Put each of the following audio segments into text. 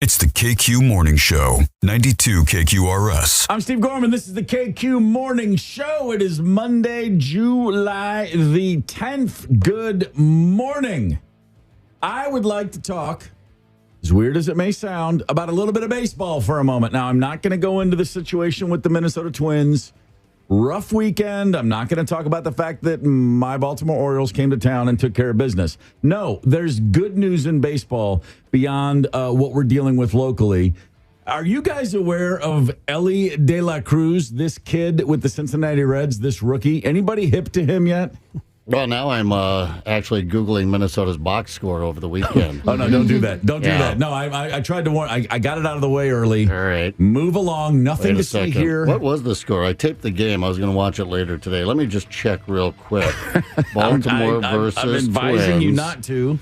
It's the KQ Morning Show, 92 KQRS. I'm Steve Gorman. This is the KQ Morning Show. It is Monday, July the 10th. Good morning. I would like to talk, as weird as it may sound, about a little bit of baseball for a moment. Now, I'm not going to go into the situation with the Minnesota Twins. Rough weekend. I'm not going to talk about the fact that my Baltimore Orioles came to town and took care of business. No, there's good news in baseball beyond what we're dealing with locally. Are you guys aware of Elly De La Cruz, this kid with the Cincinnati Reds, this rookie? Anybody hip to him yet? Well, now I'm actually Googling Minnesota's box score over the weekend. Oh, no, don't do that. Don't do that. No, I tried to warn. I got it out of the way early. All right. Move along. Nothing to see here. What was the score? I taped the game. I was going to watch it later today. Let me just check real quick. Baltimore versus I'm advising Twins. you not to.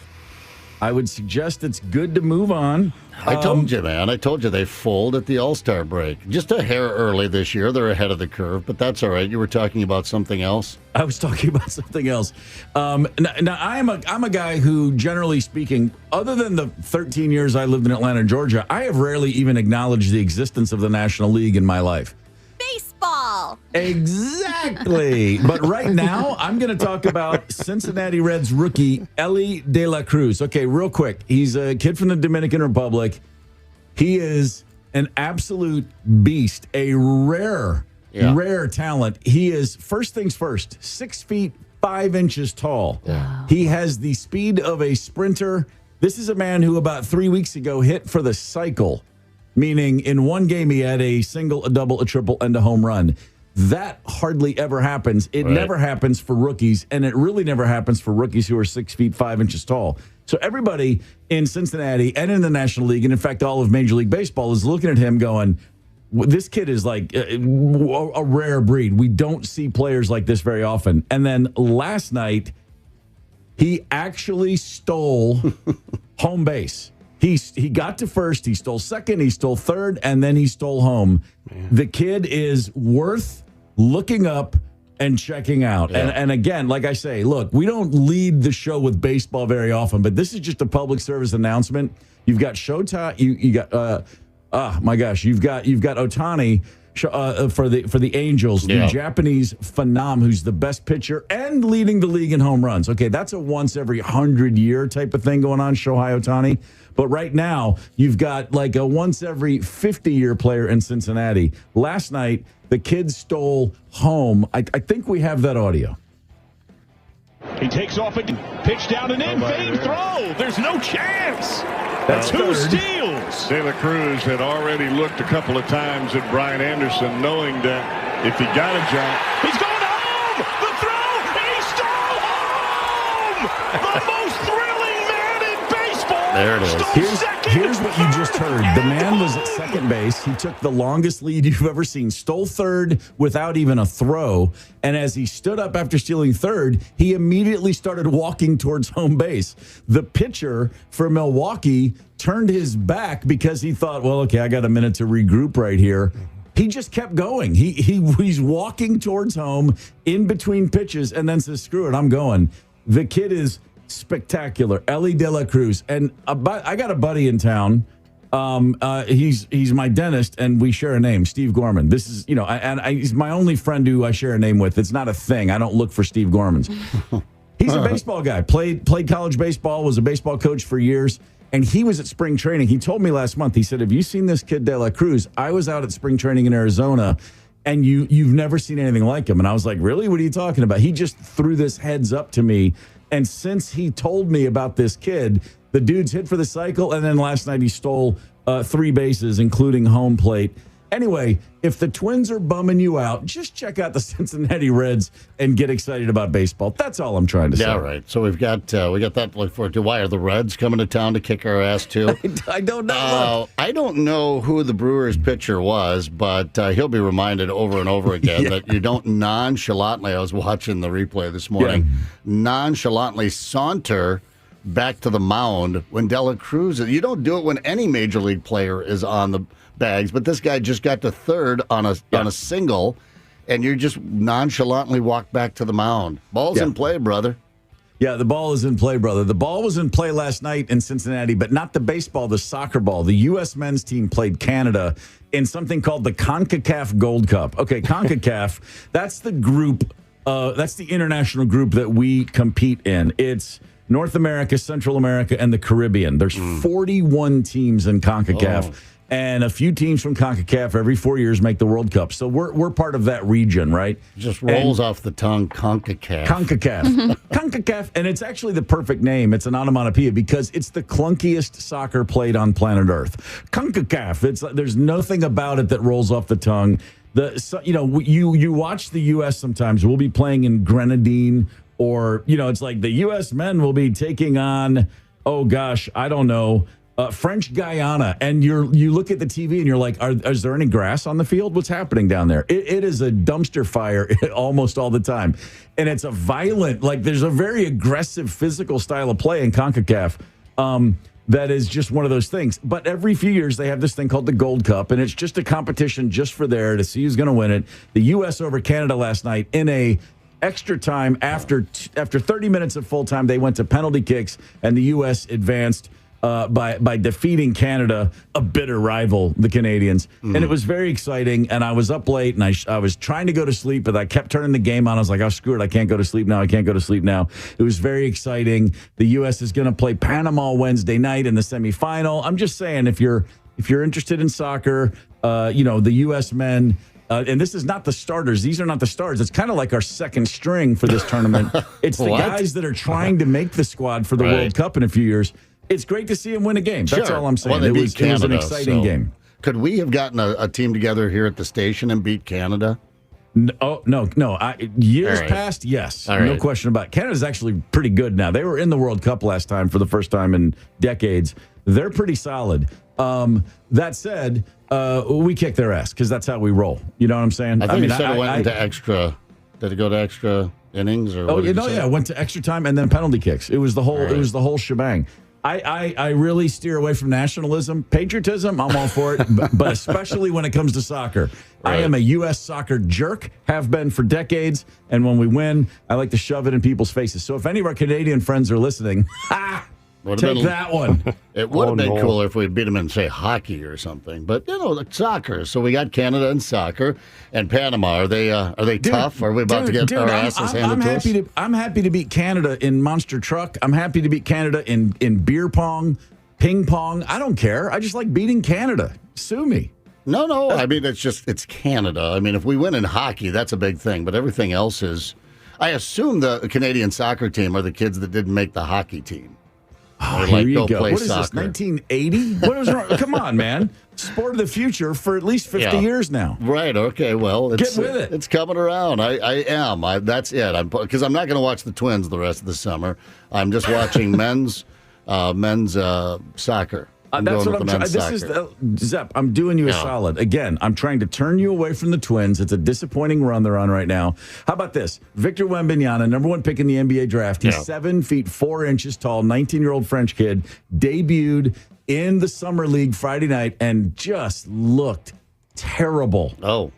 I would suggest it's good to move on. I told you, man. I told you they fold at the All-Star break. Just a hair early this year. They're ahead of the curve, but that's all right. You were talking about something else? I was talking about something else. Now I'm a guy who, generally speaking, other than the 13 years I lived in Atlanta, Georgia, I have rarely even acknowledged the existence of the National League in my life. Baseball. Exactly. But right now, I'm going to talk about Cincinnati Reds rookie Elly De La Cruz. Okay, real quick. He's a kid from the Dominican Republic. He is an absolute beast, a rare talent. He is, first things first, 6 feet 5 inches tall. Yeah. He has the speed of a sprinter. This is a man who about 3 weeks ago hit for the cycle, meaning in one game he had a single, a double, a triple, and a home run. That hardly ever happens. It never happens for rookies, and it really never happens for rookies who are 6 feet 5 inches tall. So everybody in Cincinnati and in the National League, and in fact all of Major League Baseball, is looking at him going, this kid is like a rare breed. We don't see players like this very often. And then last night, he actually stole home base. He got to first, he stole second, he stole third, and then he stole home. Man. The kid is worth looking up and checking out. Yeah. And again, like I say, look, we don't lead the show with baseball very often, but this is just a public service announcement. You've got Showtime, you got you've got Ohtani for the Angels, the Japanese phenom who's the best pitcher and leading the league in home runs. Okay, that's a once every 100-year type of thing going on, Shohei Ohtani. But right now, you've got like a once every 50-year player in Cincinnati. Last night, the kid stole home. I think we have that audio. He takes off and pitch down and in, fade throw. There's no chance. That's Two third. Steals. De La Cruz had already looked a couple of times at Brian Anderson, knowing that if he got a jump, He's going home. The throw. He stole home. The most thrilling man in baseball. There it is. Here's what you just heard. The man was at second base. He took the longest lead you've ever seen, stole third without even a throw. And as he stood up after stealing third, he immediately started walking towards home base. The pitcher for Milwaukee turned his back because he thought, well, okay, I got a minute to regroup right here. He just kept going. He's walking towards home in between pitches and then says, screw it, I'm going. The kid is spectacular. Elly De La Cruz. And I got a buddy in town. He's my dentist, and we share a name, Steve Gorman. This is, he's my only friend who I share a name with. It's not a thing. I don't look for Steve Gormans. He's a baseball guy. Played college baseball, was a baseball coach for years, and he was at spring training. He told me last month, he said, have you seen this kid De La Cruz? I was out at spring training in Arizona, and you've never seen anything like him. And I was like, really? What are you talking about? He just threw this heads up to me. And since he told me about this kid, the dude's hit for the cycle, and then last night he stole 3 bases, including home plate. Anyway, if the Twins are bumming you out, just check out the Cincinnati Reds and get excited about baseball. That's all I'm trying to say. Yeah, right. So we got that to look forward to. Why are the Reds coming to town to kick our ass too? I don't know. I don't know who the Brewers pitcher was, but he'll be reminded over and over again that you don't nonchalantly. I was watching the replay this morning. Nonchalantly saunter back to the mound when De La Cruz. You don't do it when any major league player is on the bags, but this guy just got to third on a single, and you just nonchalantly walk back to the mound. Ball's in play, brother. Yeah, the ball is in play, brother. The ball was in play last night in Cincinnati, but not the baseball, the soccer ball. The U.S. men's team played Canada in something called the CONCACAF Gold Cup. Okay, CONCACAF, that's the group, that's the international group that we compete in. It's North America, Central America, and the Caribbean. There's 41 teams in CONCACAF. And a few teams from CONCACAF every 4 years make the World Cup. So we're part of that region, right? Just rolls off the tongue, CONCACAF. CONCACAF. CONCACAF, and it's actually the perfect name. It's an onomatopoeia because it's the clunkiest soccer played on planet Earth. CONCACAF. There's nothing about it that rolls off the tongue. You watch the U.S. sometimes. We'll be playing in Grenadine, or it's like the U.S. men will be taking on, oh gosh, I don't know. French Guyana, and you look at the TV and you're like, is there any grass on the field? What's happening down there? It is a dumpster fire almost all the time. And it's a violent, there's a very aggressive physical style of play in CONCACAF that is just one of those things. But every few years they have this thing called the Gold Cup, and it's just a competition just for there to see who's going to win it. The U.S. over Canada last night in a extra time after 30 minutes of full time, they went to penalty kicks, and the U.S. advanced by defeating Canada, a bitter rival, the Canadians. And it was very exciting, and I was up late, and I was trying to go to sleep, but I kept turning the game on. I was like, oh, screw it, I can't go to sleep now. It was very exciting. The U.S. is going to play Panama Wednesday night in the semifinal. I'm just saying, if you're interested in soccer, the U.S. men, and this is not the starters. These are not the stars. It's kind of like our second string for this tournament. It's the guys that are trying to make the squad for the World Cup in a few years. It's great to see him win a game. That's all I'm saying. Well, it was an exciting game. Could we have gotten a team together here at the station and beat Canada? No. Years past, yes. No question about it. Canada's actually pretty good now. They were in the World Cup last time for the first time in decades. They're pretty solid. That said, we kick their ass because that's how we roll. You know what I'm saying? I think you said it went into extra. Did it go to extra innings? Or it went to extra time and then penalty kicks. It was the whole. It was the whole shebang. I really steer away from nationalism. Patriotism, I'm all for it, but especially when it comes to soccer. Right. I am a U.S. soccer jerk, have been for decades, and when we win, I like to shove it in people's faces. So if any of our Canadian friends are listening, take that one. It would have been cooler if we beat them in, say, hockey or something. But, soccer. So we got Canada in soccer. And Panama, are they tough? Are we about to get our asses handed to us? I'm happy to beat Canada in monster truck. I'm happy to beat Canada in beer pong, ping pong. I don't care. I just like beating Canada. Sue me. No. I mean, it's Canada. I mean, if we win in hockey, that's a big thing. But everything else is... I assume the Canadian soccer team are the kids that didn't make the hockey team. Oh, here you go. What is this, 1980? What was wrong? Come on, man. Sport of the future for at least 50 years now. Right, okay, well. Get with it. It's coming around. I am. That's it. Because I'm not going to watch the Twins the rest of the summer. I'm just watching men's soccer. That's what I'm trying. Zepp, I'm doing you a solid. Again, I'm trying to turn you away from the Twins. It's a disappointing run they're on right now. How about this? Victor Wembanyama, number one pick in the NBA draft. He's 7 feet 4 inches tall, 19-year-old French kid, debuted in the Summer League Friday night and just looked terrible. Oh.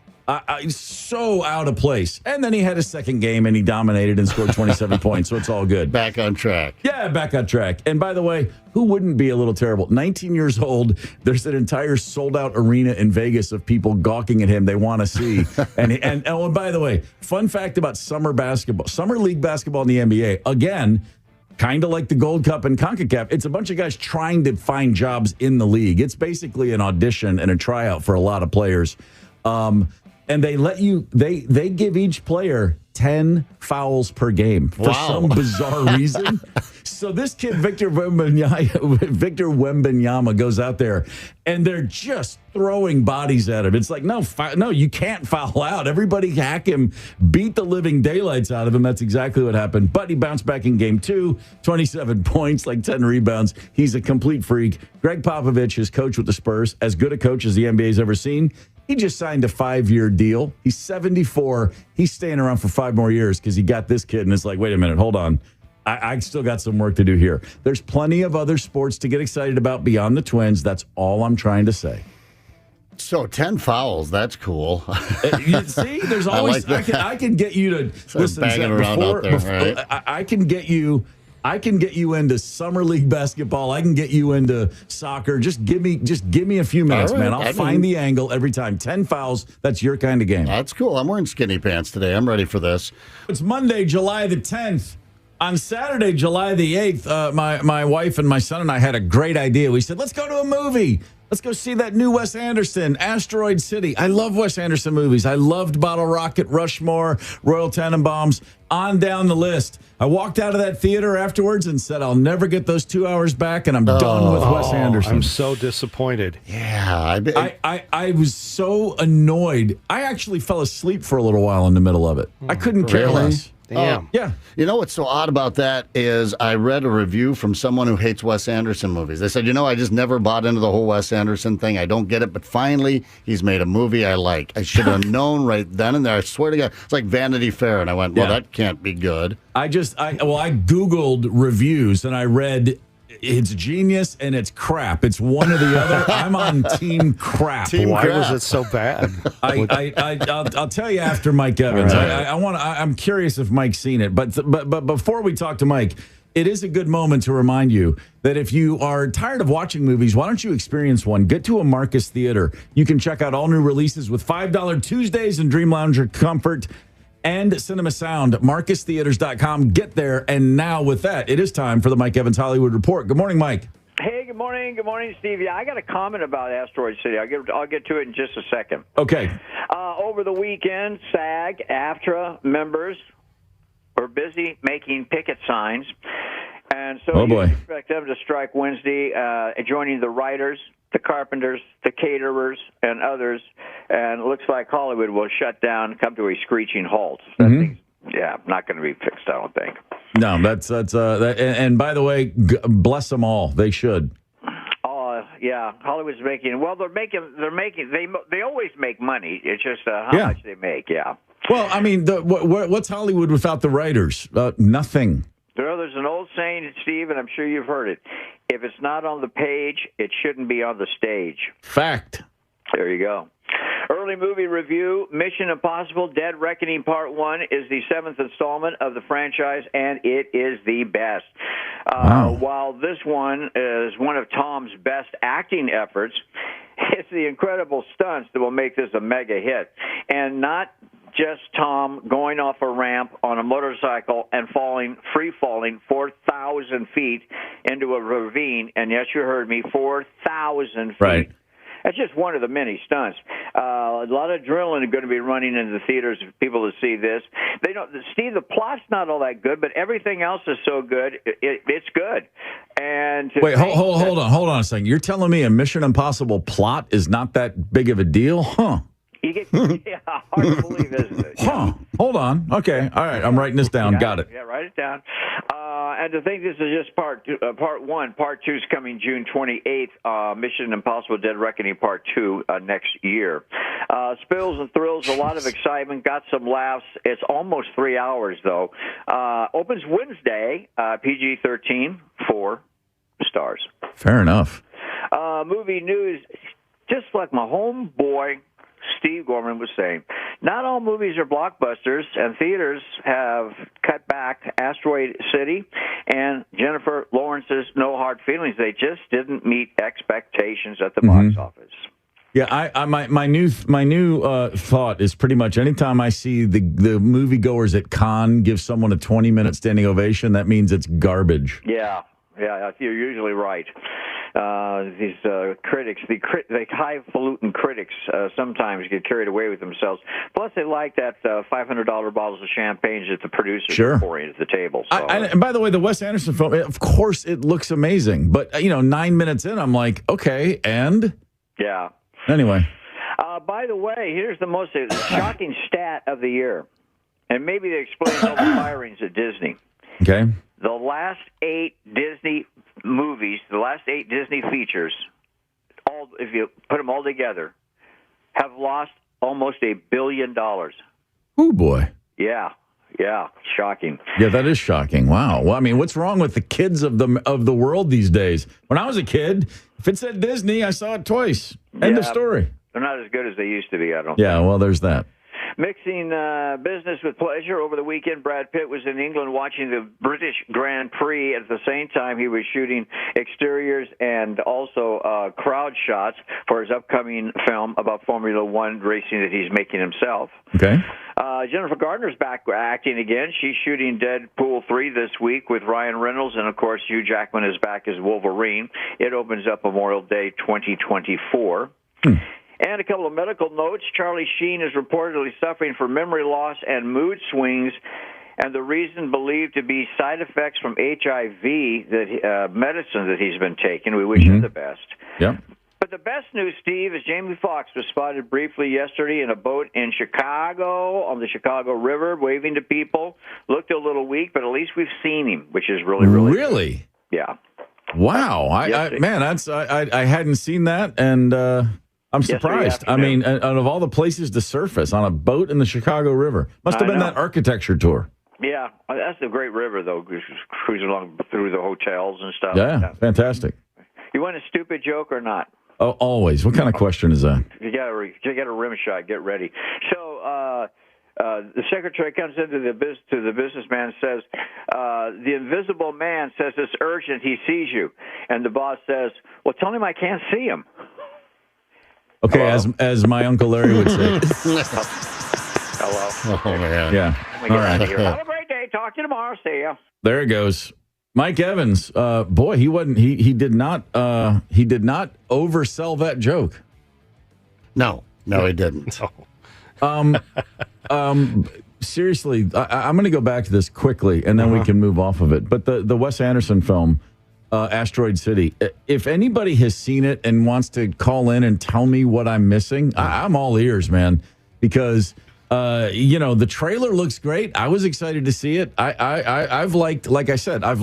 So out of place. And then he had a second game and he dominated and scored 27 points, so it's all good. Back on track. Yeah, back on track. And by the way, who wouldn't be a little terrible? 19 years old, there's an entire sold-out arena in Vegas of people gawking at him they want to see. and by the way, fun fact about summer league basketball in the NBA, again, kind of like the Gold Cup and CONCACAF, it's a bunch of guys trying to find jobs in the league. It's basically an audition and a tryout for a lot of players. And they give each player 10 fouls per game for some bizarre reason. So this kid, Victor Wembanyama, goes out there, and they're just throwing bodies at him. It's like, no, you can't foul out. Everybody hack him, beat the living daylights out of him. That's exactly what happened. But he bounced back in game 2, 27 points, like 10 rebounds. He's a complete freak. Greg Popovich, his coach with the Spurs, as good a coach as the NBA's ever seen. He just signed a 5-year deal. He's 74. He's staying around for 5 more years because he got this kid, and it's like, wait a minute, hold on. I still got some work to do here. There's plenty of other sports to get excited about beyond the Twins. That's all I'm trying to say. So 10 fouls, that's cool. You see, there's always I can get you to listen. Banging around out there, right? I can get you into summer league basketball. I can get you into soccer. Just give me a few minutes, man. I'll find the angle every time. 10 fouls. That's your kind of game. That's cool. I'm wearing skinny pants today. I'm ready for this. It's Monday, July the 10th. On Saturday, July the 8th, my wife and my son and I had a great idea. We said, let's go to a movie. Let's go see that new Wes Anderson, Asteroid City. I love Wes Anderson movies. I loved Bottle Rocket, Rushmore, Royal Tenenbaums, on down the list. I walked out of that theater afterwards and said, I'll never get those 2 hours back, and I'm done with Wes Anderson. I'm so disappointed. Yeah. I was so annoyed. I actually fell asleep for a little while in the middle of it. I couldn't care less. Damn. Yeah. You know what's so odd about that is I read a review from someone who hates Wes Anderson movies. They said, I just never bought into the whole Wes Anderson thing. I don't get it, but finally he's made a movie I like. I should have known right then and there. I swear to God, it's like Vanity Fair, and I went, that can't be good. I Googled reviews and I read it's genius and it's crap. It's one or the other. I'm on team crap. Why was it so bad? I'll tell you after Mike Evans. Right. I'm curious if Mike's seen it, but before we talk to Mike, it is a good moment to remind you that if you are tired of watching movies, why don't you experience one? Get to a Marcus Theater. You can check out all new releases with $5 Tuesdays in Dream Lounger Comfort and Cinema Sound. MarcusTheaters.com. Get there. And now with that, it is time for the Mike Evans Hollywood Report. Good morning, Mike. Hey, good morning. Good morning, Steve. Yeah, I got a comment about Asteroid City. I'll get to it in just a second. Okay. Over the weekend, SAG, AFTRA members were busy making picket signs. And so you expect them to strike Wednesday, joining the writers, the carpenters, the caterers, and others. And it looks like Hollywood will shut down, come to a screeching halt. That thing's, not going to be fixed, I don't think. No, that's and by the way, bless them all. They should. Oh, yeah. Hollywood's making. Well, they always make money. It's just how much they make. Yeah. Well, I mean, what's Hollywood without the writers? Nothing. There's an old saying, Steve, and I'm sure you've heard it. If it's not on the page, it shouldn't be on the stage. Fact. There you go. Early movie review, Mission Impossible Dead Reckoning Part 1 is the 7th installment of the franchise, and it is the best. While this one is one of Tom's best acting efforts, it's the incredible stunts that will make this a mega hit. And not just Tom going off a ramp on a motorcycle and free-falling 4,000 feet into a ravine. And yes, you heard me, 4,000 feet. Right. That's just one of the many stunts. A lot of adrenaline is going to be running into the theaters for people to see this. Steve, the plot's not all that good, but everything else is so good. It's good. And wait, hold on a second. You're telling me a Mission Impossible plot is not that big of a deal, huh? Hard to believe, isn't it? Huh. Hold on. Okay. All right. I'm writing this down. Got it. Yeah, write it down. And to think this is just part one. Part 2 is coming June 28th. Mission Impossible Dead Reckoning Part 2 next year. Spills and thrills, a lot of excitement, got some laughs. It's almost 3 hours, though. Opens Wednesday, PG-13, 4 stars. Fair enough. Movie news, just like my homeboy Steve Gorman was saying, not all movies are blockbusters, and theaters have cut back Asteroid City and Jennifer Lawrence's No Hard Feelings. They just didn't meet expectations at the box office. Yeah, my new thought is pretty much anytime I see the moviegoers at Cannes give someone a 20-minute standing ovation, that means it's garbage. Yeah, you're usually right. These critics, the highfalutin critics, sometimes get carried away with themselves. Plus, they like that $500 bottles of champagne that the producers are pouring at the table. So. And by the way, the Wes Anderson film, of course, it looks amazing. But 9 minutes in, I'm like, okay, and yeah. Anyway. By the way, here's the most shocking stat of the year, and maybe they explain all the firings at Disney. Okay. The last 8 Disney movies, the last 8 Disney features, if you put them all together, have lost almost $1 billion. Oh, boy. Yeah, shocking. Yeah, that is shocking. Wow. Well, I mean, what's wrong with the kids of the world these days? When I was a kid, if it said Disney, I saw it twice. End of story. They're not as good as they used to be, I don't think. Yeah, well, there's that. Mixing business with pleasure. Over the weekend, Brad Pitt was in England watching the British Grand Prix. At the same time, he was shooting exteriors and also crowd shots for his upcoming film about Formula One racing that he's making himself. Okay. Jennifer Gardner's back acting again. She's shooting Deadpool 3 this week with Ryan Reynolds, and, of course, Hugh Jackman is back as Wolverine. It opens up Memorial Day 2024. And a couple of medical notes. Charlie Sheen is reportedly suffering from memory loss and mood swings, and the reason believed to be side effects from HIV medicine that he's been taking. We wish him the best. Yeah. But the best news, Steve, is Jamie Foxx was spotted briefly yesterday in a boat in Chicago, on the Chicago River, waving to people. Looked a little weak, but at least we've seen him, which is really, really Really? good. Yeah. Wow. I hadn't seen that, and I'm surprised. I mean, out of all the places to surface, on a boat in the Chicago River. Must have been that architecture tour. Yeah, that's a great river, though, cruising along through the hotels and stuff. Yeah, fantastic. You want a stupid joke or not? Oh, always. What kind of question is that? You got a rim shot. Get ready. So the secretary comes into the businessman and says, the invisible man says it's urgent. He sees you. And the boss says, well, tell him I can't see him. Okay, as my Uncle Larry would say. Hello. Oh, man. Yeah. All right. Have a great day. Talk to you tomorrow. See ya. There it goes. Mike Evans, boy, he did not oversell that joke. No, he didn't. Seriously, I'm going to go back to this quickly, and then we can move off of it. But the Wes Anderson film, Asteroid City, if anybody has seen it and wants to call in and tell me what I'm missing, I'm all ears, man, because the trailer looks great. I was excited to see it. I've liked, like I said, I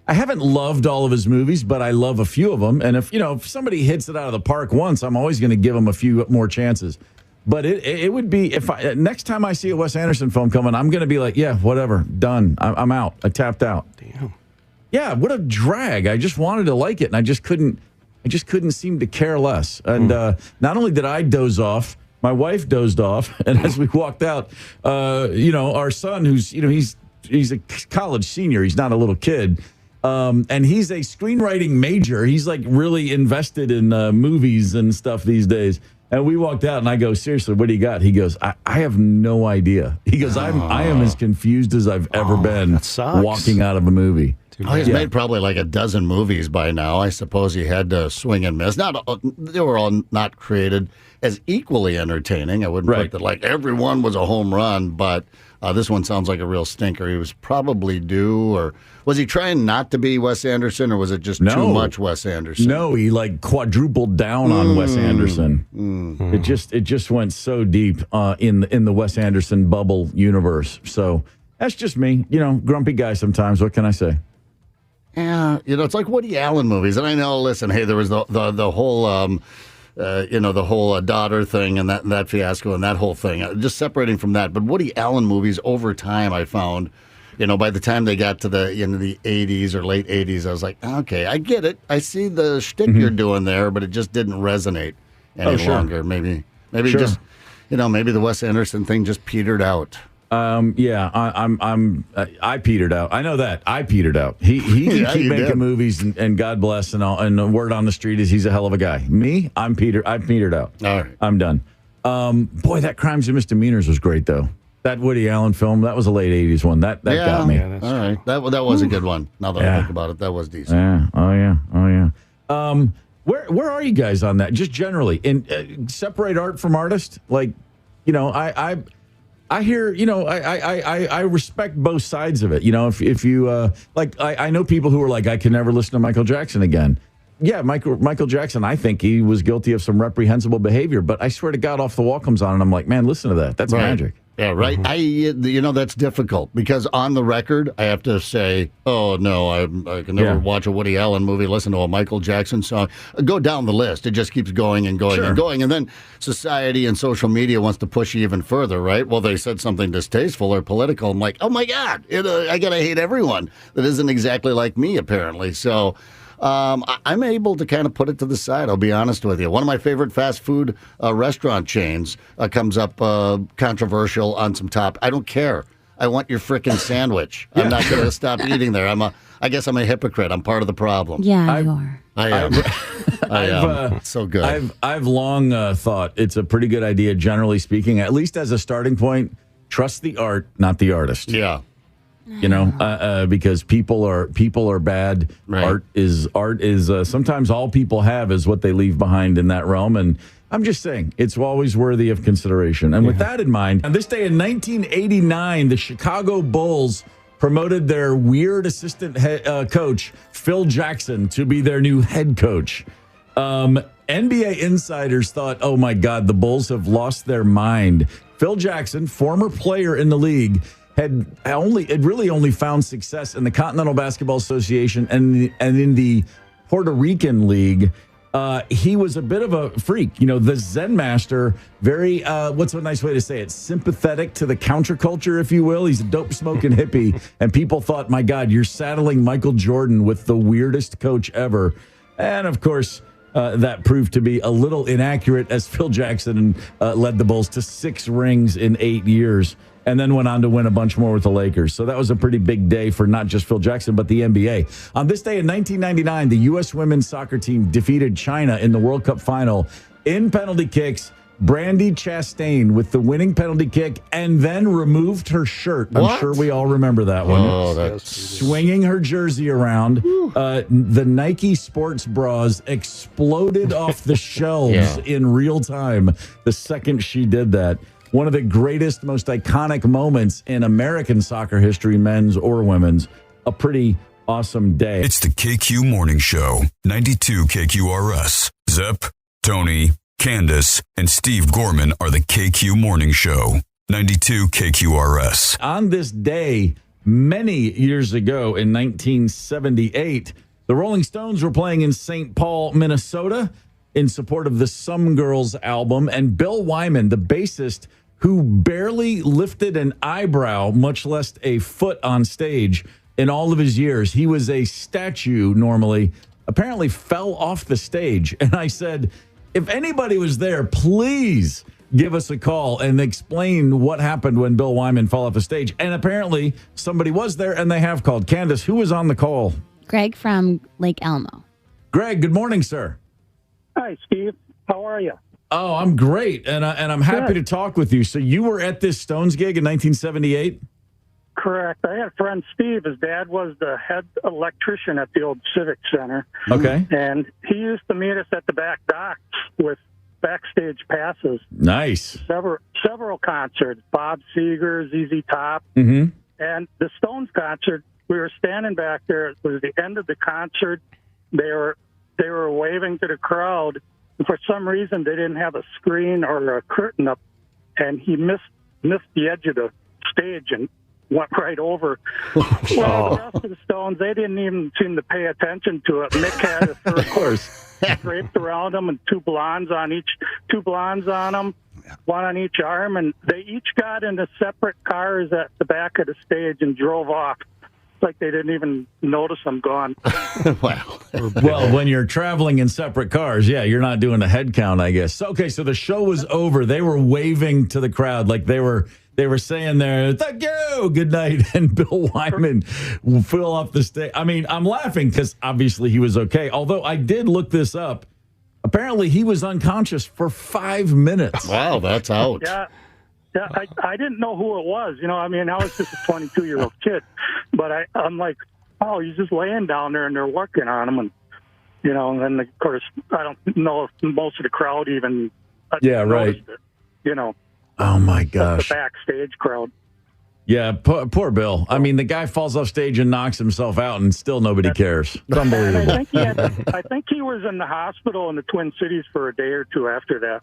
haven't loved all of his movies, but I love a few of them. And if somebody hits it out of the park once, I'm always going to give them a few more chances. But it would be, next time I see a Wes Anderson film coming, I'm going to be like, yeah, whatever, done. I'm out. I tapped out. Damn. Yeah, what a drag. I just wanted to like it, and I just couldn't seem to care less. And not only did I doze off, my wife dozed off, and as we walked out, our son, who's he's a college senior, he's not a little kid, and he's a screenwriting major. He's like really invested in movies and stuff these days. And we walked out, and I go, seriously, what do you got? He goes, I have no idea. He goes, I am as confused as I've ever been walking out of a movie. He's made probably like a dozen movies by now. I suppose he had to swing and miss. They were all not created as equally entertaining. I wouldn't put that like everyone was a home run, but this one sounds like a real stinker. He was probably due, or was he trying not to be Wes Anderson, or was it just too much Wes Anderson? No, he like quadrupled down on Wes Anderson. It just went so deep in the Wes Anderson bubble universe. So that's just me, grumpy guy sometimes. What can I say? Yeah, it's like Woody Allen movies, and I know. Listen, hey, there was the whole. The whole daughter thing and that fiasco and that whole thing. Just separating from that, but Woody Allen movies over time, I found, by the time they got to the 80s or late 80s, I was like, okay, I get it. I see the shtick you're doing there, but it just didn't resonate any longer. Maybe just, maybe the Wes Anderson thing just petered out. I petered out. I know that. I petered out. He can keep making movies, and God bless, and all. And the word on the street is he's a hell of a guy. Me, I petered out. All right, I'm done. Boy, that Crimes and Misdemeanors was great though. That Woody Allen film, that was a late '80s one. That got me. Yeah, all right, that was a good one. Now that I think about it, that was decent. Yeah. Oh yeah. Where are you guys on that? Just generally, in separate art from artist. Like, I hear, I respect both sides of it. If you, I know people who are like, I can never listen to Michael Jackson again. Yeah, Michael Jackson, I think he was guilty of some reprehensible behavior, but I swear to God, Off the Wall comes on, and I'm like, man, listen to that. That's magic. Yeah, right. That's difficult because on the record, I have to say, oh no, I can never watch a Woody Allen movie, listen to a Michael Jackson song. Go down the list. It just keeps going and going and going. And then society and social media wants to push you even further, right? Well, they said something distasteful or political. I'm like, oh my God, I got to hate everyone that isn't exactly like me, apparently. So I'm able to kind of put it to the side. I'll be honest with you. One of my favorite fast food restaurant chains comes up controversial on some top. I don't care. I want your frickin' sandwich. I'm not going to stop eating there. I guess I'm a hypocrite. I'm part of the problem. Yeah, you are. I am. I am. So good. I've long thought it's a pretty good idea, generally speaking, at least as a starting point. Trust the art, not the artist. Yeah. Because people are bad. Right. Art is sometimes all people have is what they leave behind in that realm. And I'm just saying, it's always worthy of consideration. And with that in mind, on this day in 1989, the Chicago Bulls promoted their weird assistant coach, Phil Jackson, to be their new head coach. NBA insiders thought, oh my God, the Bulls have lost their mind. Phil Jackson, former player in the league, had really only found success in the Continental Basketball Association and in the Puerto Rican League. He was a bit of a freak, the Zen master, very, what's a nice way to say it, sympathetic to the counterculture, if you will. He's a dope-smoking hippie, and people thought, my God, you're saddling Michael Jordan with the weirdest coach ever. And, of course, that proved to be a little inaccurate as Phil Jackson led the Bulls to 6 rings in 8 years and then went on to win a bunch more with the Lakers. So that was a pretty big day for not just Phil Jackson, but the NBA. On this day in 1999, the U.S. women's soccer team defeated China in the World Cup final in penalty kicks. Brandy Chastain with the winning penalty kick and then removed her shirt. I'm sure we all remember that one. Oh, that's swinging her jersey around. The Nike sports bras exploded off the shelves in real time the second she did that. One of the greatest, most iconic moments in American soccer history, men's or women's. A pretty awesome day. It's the KQ Morning Show, 92 KQRS. Zep, Tony, Candace, and Steve Gorman are the KQ Morning Show, 92 KQRS. On this day, many years ago in 1978, the Rolling Stones were playing in St. Paul, Minnesota, in support of the Some Girls album, and Bill Wyman, the bassist, who barely lifted an eyebrow, much less a foot on stage in all of his years. He was a statue normally, apparently fell off the stage. And I said, if anybody was there, please give us a call and explain what happened when Bill Wyman fell off the stage. And apparently somebody was there, and they have called. Candace, who was on the call? Greg from Lake Elmo. Greg, good morning, sir. Hi, Steve. How are you? Oh, I'm great, and I'm happy to talk with you. So you were at this Stones gig in 1978? Correct. I had a friend, Steve. His dad was the head electrician at the old Civic Center. Okay. And he used to meet us at the back docks with backstage passes. Nice. Several concerts, Bob Seger, ZZ Top. Mm-hmm. And the Stones concert, we were standing back there. It was the end of the concert. They were waving to the crowd. And for some reason, they didn't have a screen or a curtain up, and he missed the edge of the stage and went right over. Well, the rest of the Stones, they didn't even seem to pay attention to it. Mick had a circle draped around him and two blondes on him, one on each arm, and they each got into separate cars at the back of the stage and drove off. Like they didn't even notice I'm gone. Wow. Well, when you're traveling in separate cars, you're not doing a head count, I guess. Okay, so the show was over. They were waving to the crowd like they were saying there, thank you, good night, and Bill Wyman fell off the stage. I mean, I'm laughing because obviously he was okay, although I did look this up. Apparently he was unconscious for 5 minutes. Wow, that's out. Yeah, I didn't know who it was. I was just a 22-year-old kid. But I'm like, oh, he's just laying down there and they're working on him. And, and then, of course, I don't know if most of the crowd even noticed it, Oh, my gosh. The backstage crowd. Yeah, poor Bill. I mean, the guy falls off stage and knocks himself out, and still nobody cares. It's unbelievable. I think he was in the hospital in the Twin Cities for a day or two after that.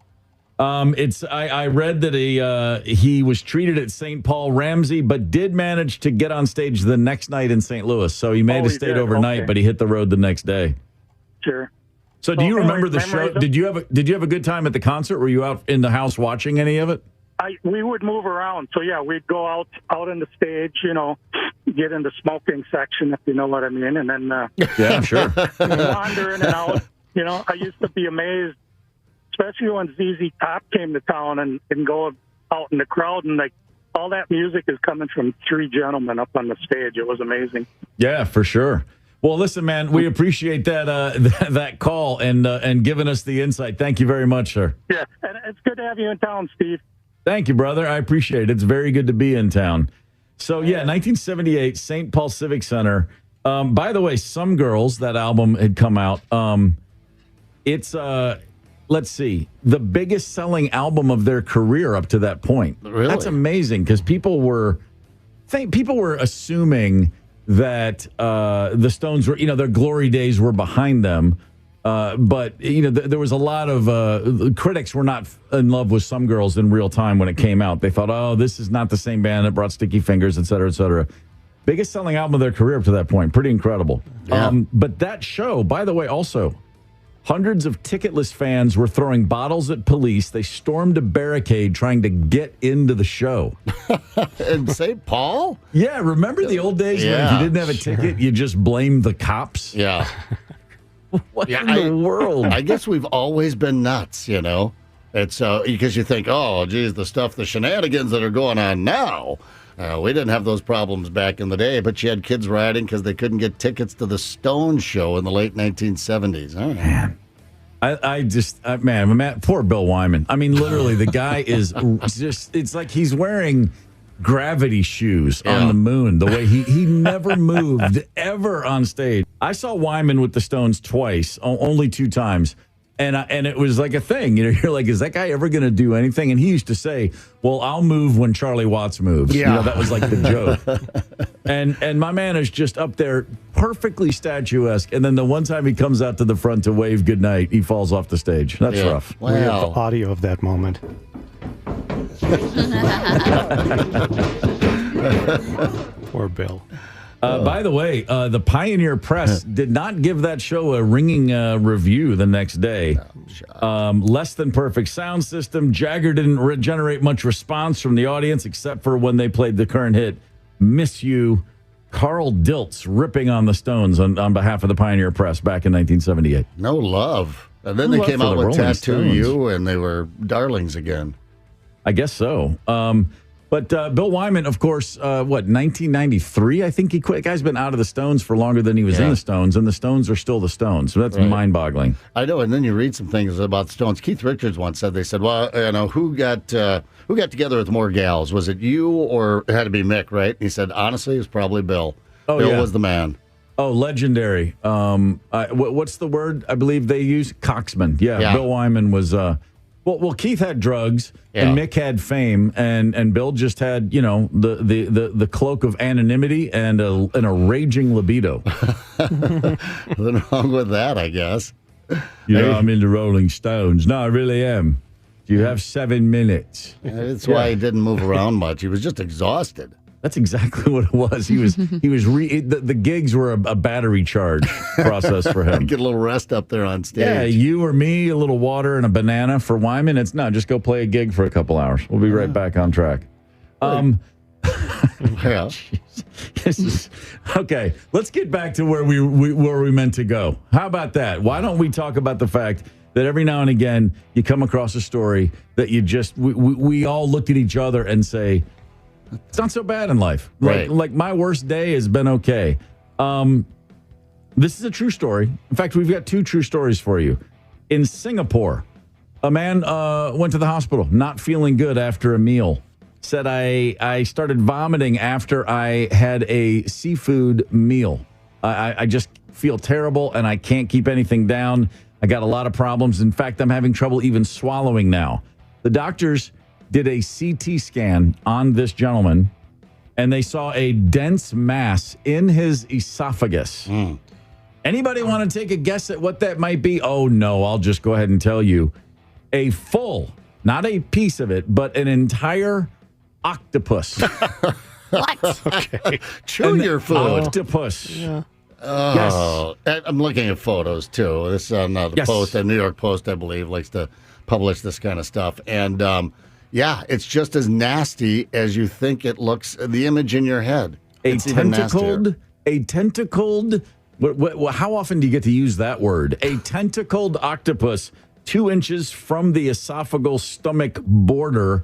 I read that he was treated at St. Paul Ramsey, but did manage to get on stage the next night in St. Louis. So he may have stayed overnight, but he hit the road the next day. Sure. So do you remember the show? Did you have a good time at the concert? Were you out in the house watching any of it? we would move around. So yeah, we'd go out on the stage, get in the smoking section, if you know what I mean, and then Yeah, sure. wander in and out. I used to be amazed, especially when ZZ Top came to town and go out in the crowd, and like all that music is coming from three gentlemen up on the stage. It was amazing. Yeah, for sure. Well, listen, man, we appreciate that that call and giving us the insight. Thank you very much, sir. Yeah, and it's good to have you in town, Steve. Thank you, brother. I appreciate it. It's very good to be in town. So, yeah, 1978, St. Paul Civic Center. By the way, Some Girls, that album had come out. It's, let's see, the biggest selling album of their career up to that point. Really? That's amazing because people were assuming that the Stones were, their glory days were behind them. But, there was a lot of critics were not in love with Some Girls in real time when it came out. They thought, oh, this is not the same band that brought Sticky Fingers, et cetera, et cetera. Biggest selling album of their career up to that point. Pretty incredible. Yeah. But that show, by the way, also, hundreds of ticketless fans were throwing bottles at police. They stormed a barricade trying to get into the show. In St. Paul? Yeah, remember the old days when if you didn't have a ticket, you just blamed the cops? Yeah. What in the world? I guess we've always been nuts, It's because you think, oh, geez, the shenanigans that are going on now. We didn't have those problems back in the day, but you had kids riding because they couldn't get tickets to the Stones show in the late 1970s. All right. Man, poor Bill Wyman. I mean, literally, the guy is just, it's like he's wearing gravity shoes on the moon, the way he never moved ever on stage. I saw Wyman with the Stones twice, only 2 times. And it was like a thing. You're like, is that guy ever going to do anything? And he used to say, well, I'll move when Charlie Watts moves. Yeah. That was like the joke. And my man is just up there perfectly statuesque. And then the one time he comes out to the front to wave goodnight, he falls off the stage. That's rough. We have the Wow. audio of that moment. Poor Bill. By the way, the Pioneer Press did not give that show a ringing review the next day. Less than perfect sound system. Jagger didn't generate much response from the audience except for when they played the current hit, Miss You. Carl Diltz ripping on the Stones on behalf of the Pioneer Press back in 1978. No love. And then No they love came for out the with Rolling Tattoo Stones. You, and they were darlings again. I guess so. But Bill Wyman, of course, 1993, I think he quit. The guy's been out of the Stones for longer than he was in the Stones, and the Stones are still the Stones. So that's mind-boggling. I know, and then you read some things about Stones. Keith Richards once said, well, who got together with more gals? Was it you or it had to be Mick, right? And he said, honestly, it was probably Bill. Bill was the man. Oh, legendary. What's the word I believe they use? Coxman. Yeah. Bill Wyman was... Well, Keith had drugs, and Mick had fame, and Bill just had, the cloak of anonymity and a raging libido. Nothing wrong with that, I guess. I'm in the Rolling Stones. No, I really am. Do you have 7 minutes? That's why he didn't move around much. He was just exhausted. That's exactly what it was. He was. The gigs were a battery charge process for him. Get a little rest up there on stage. Yeah, you or me, a little water and a banana for Wyman. It's no, just go play a gig for a couple hours. We'll be right back on track. Yeah. Okay. Let's get back to where we meant to go. How about that? Why don't we talk about the fact that every now and again you come across a story that you just we all look at each other and say, it's not so bad in life. Like my worst day has been okay. This is a true story. In fact, we've got 2 true stories for you. In Singapore, a man went to the hospital not feeling good after a meal. Said, I started vomiting after I had a seafood meal. I just feel terrible and I can't keep anything down. I got a lot of problems. In fact, I'm having trouble even swallowing now. The doctors did a CT scan on this gentleman, and they saw a dense mass in his esophagus. Anybody want to take a guess at what that might be? Oh, no, I'll just go ahead and tell you. A full, not a piece of it, but an entire octopus. What? Okay. Chew your food. Octopus. Yeah. Oh, yes. I'm looking at photos, too. This is on the Post, the New York Post, I believe, likes to publish this kind of stuff. And Yeah, it's just as nasty as you think it looks. The image in your head. A tentacled. How often do you get to use that word? A tentacled octopus, 2 inches from the esophageal stomach border.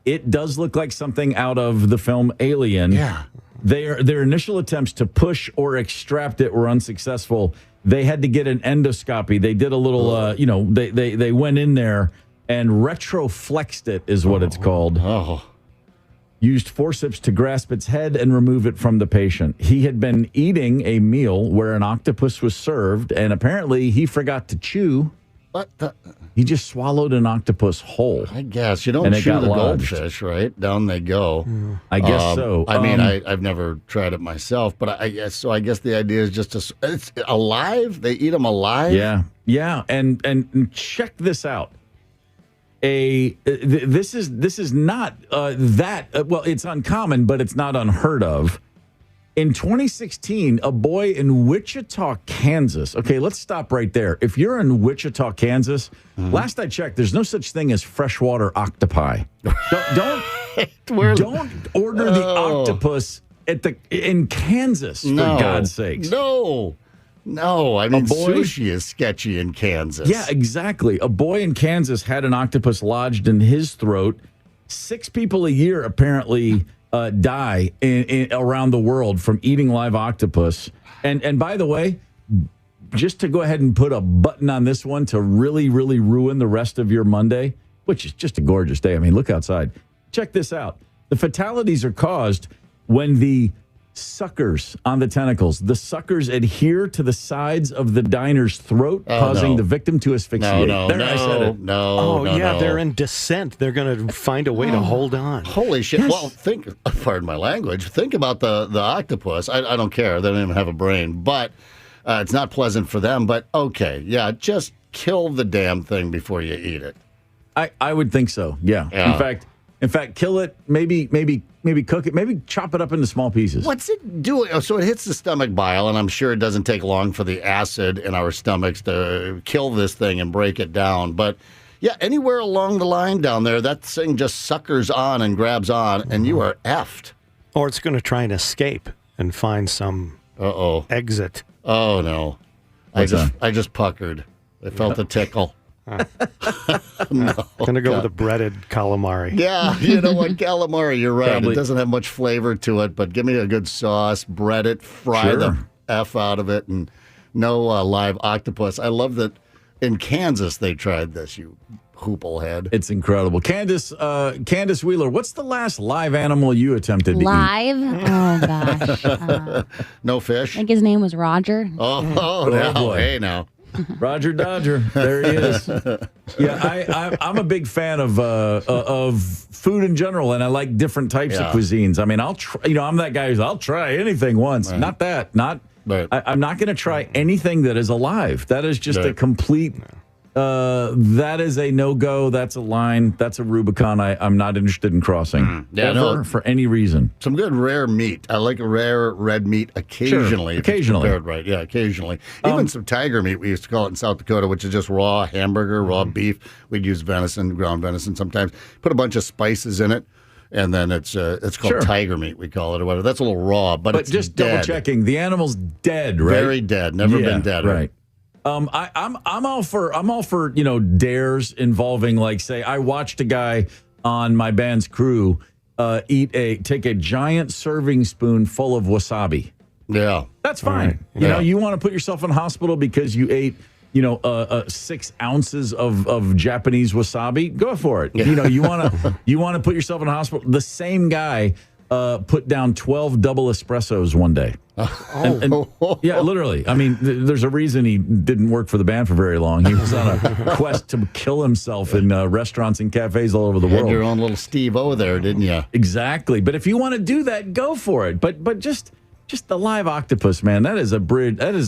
It does look like something out of the film Alien. Yeah. Their initial attempts to push or extract it were unsuccessful. They had to get an endoscopy. They did a little, they went in there and retroflexed it, is what it's called. Oh. Used forceps to grasp its head and remove it from the patient. He had been eating a meal where an octopus was served, and apparently he forgot to chew. What the? He just swallowed an octopus whole. I guess. You don't chew the goldfish, right? Down they go. I guess so. I mean, I've never tried it myself, but I guess the idea is just it's alive? They eat them alive? Yeah. And check this out. This is not it's uncommon, but it's not unheard of. In 2016, a boy in Wichita, Kansas. Okay, let's stop right there. If you're in Wichita, Kansas, last I checked, there's no such thing as freshwater octopi. Don't order the octopus in Kansas, for God's sakes. No. I mean, sushi is sketchy in Kansas. Yeah, exactly. A boy in Kansas had an octopus lodged in his throat. 6 people a year apparently die around the world from eating live octopus. And by the way, just to go ahead and put a button on this one to really, really ruin the rest of your Monday, which is just a gorgeous day. I mean, look outside. Check this out. The fatalities are caused when the suckers on the tentacles. The suckers adhere to the sides of the diner's throat, causing the victim to asphyxiate. I said it. They're in descent. They're going to find a way to hold on. Holy shit. Yes. Well, pardon my language, think about the octopus. I don't care. They don't even have a brain, but it's not pleasant for them. But okay, yeah, just kill the damn thing before you eat it. I would think so, yeah. In fact, kill it, maybe cook it, maybe chop it up into small pieces. What's it doing? Oh, so it hits the stomach bile, and I'm sure it doesn't take long for the acid in our stomachs to kill this thing and break it down. But yeah, anywhere along the line down there, that thing just suckers on and grabs on, and you are effed. Or it's going to try and escape and find some exit. Oh, no. I just puckered. I felt a tickle. No, going to go with a breaded calamari. Yeah, you know what, calamari, you're right. Probably. It doesn't have much flavor to it, but give me a good sauce, bread it, fry the F out of it, and no live octopus. I love that in Kansas they tried this, you hoople head. It's incredible. Candace Wheeler, what's the last live animal you attempted to eat? Oh, gosh. No fish? I think his name was Roger. Oh now, boy. Hey, now. Roger Dodger, there he is. Yeah, I'm a big fan of food in general, and I like different types of cuisines. I mean, I'll try. I'm that guy I'll try anything once. Right. Not that. I'm not going to try anything that is alive. That is just a complete. That is a no-go. That's a line. That's a Rubicon I'm not interested in crossing for any reason. Some good rare meat. I like rare red meat occasionally. Sure. Occasionally. Prepared right. Yeah, occasionally. Even some tiger meat, we used to call it in South Dakota, which is just raw hamburger, raw beef. We'd use venison, ground venison sometimes. Put a bunch of spices in it. And then it's called tiger meat, we call it, or whatever. That's a little raw, but it's just dead. Double-checking. The animal's dead, right? Very dead. Never been dead. Right. I'm all for dares involving, like, say I watched a guy on my band's crew take a giant serving spoon full of wasabi. Yeah, that's fine. Right. You want to put yourself in hospital because you ate 6 ounces of Japanese wasabi. Go for it. Yeah. You want to put yourself in hospital. The same guy put down 12 double espressos one day. Yeah, literally. I mean, there's a reason he didn't work for the band for very long. He was on a quest to kill himself in restaurants and cafes all over the world. Had your own little Steve-O there, didn't you? Exactly. But if you want to do that, go for it. But just the live octopus, man, that is a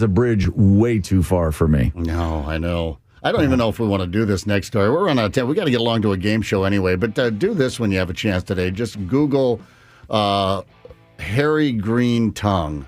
bridge way too far for me. No, I know. I don't even know if we want to do this next story. We're running out of time. We got to get along to a game show anyway. But do this when you have a chance today. Just Google hairy green tongue.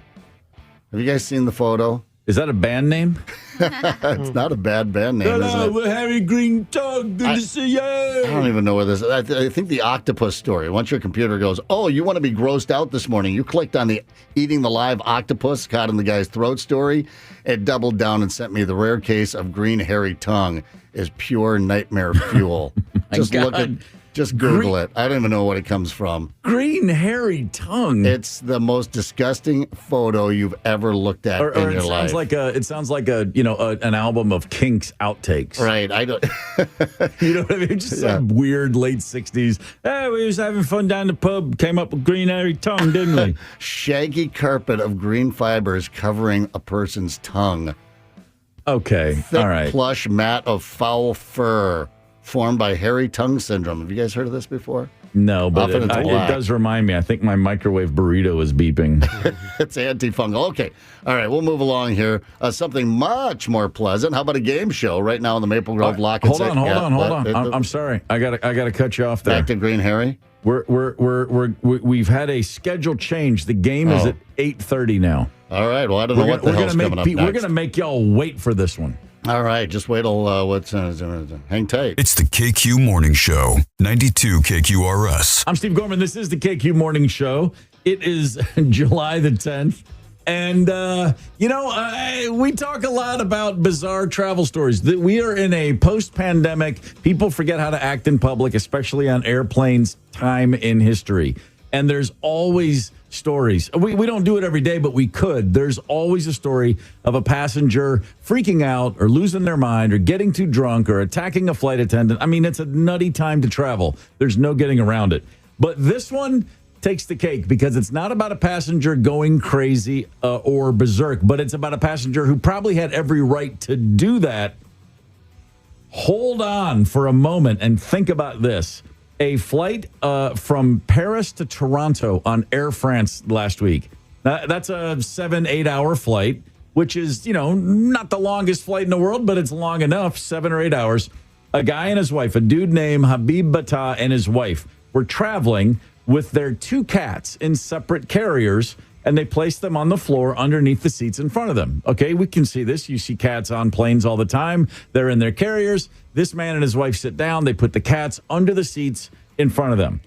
Have you guys seen the photo? Is that a band name? It's not a bad band name, isn't it? We're Harry Green Tongue. Good to see you. I don't even know where this is. I think the octopus story. Once your computer goes, oh, you want to be grossed out this morning. You clicked on the eating the live octopus caught in the guy's throat story. It doubled down and sent me the rare case of green hairy tongue is pure nightmare fuel. Just Google it. I don't even know what it comes from. Green hairy tongue. It's the most disgusting photo you've ever looked at in your life. It sounds like an album of Kinks outtakes. Right. I don't. You know what I mean? Just some weird late 60s. Hey, we was having fun down the pub. Came up with green hairy tongue, didn't we? Shaggy carpet of green fibers covering a person's tongue. Okay. Thick, all right. Plush mat of foul fur formed by hairy tongue syndrome. Have you guys heard of this before? No, but it does remind me. I think my microwave burrito is beeping. It's antifungal. Okay. All right. We'll move along here. Something much more pleasant. How about a game show right now in the Maple Grove Lock and Hold on. I'm sorry. I gotta cut you off there. Back to Green Harry. We've had a schedule change. The game is at 8:30 now. All right. Well, I don't know what the hell's coming up next. We're gonna make y'all wait for this one. All right, just wait till hang tight. It's the KQ Morning Show, 92 KQRS. I'm Steve Gorman. This is the KQ Morning Show. It is July the 10th. And, we talk a lot about bizarre travel stories. We are in a post-pandemic, people forget how to act in public, especially on airplanes, time in history. And there's always stories. We don't do it every day, but we could. There's always a story of a passenger freaking out or losing their mind or getting too drunk or attacking a flight attendant. I mean, it's a nutty time to travel. There's no getting around it. But this one takes the cake because it's not about a passenger going crazy or berserk, but it's about a passenger who probably had every right to do that. Hold on for a moment and think about this. A flight from Paris to Toronto on Air France last week. That's a 7-8 hour flight, which is, not the longest flight in the world, but it's long enough, 7 or 8 hours. A guy and his wife, a dude named Habib Bata and his wife, were traveling with their 2 cats in separate carriers, and they placed them on the floor underneath the seats in front of them. Okay, we can see this. You see cats on planes all the time. They're in their carriers. This man and his wife sit down. They put the cats under the seats in front of them.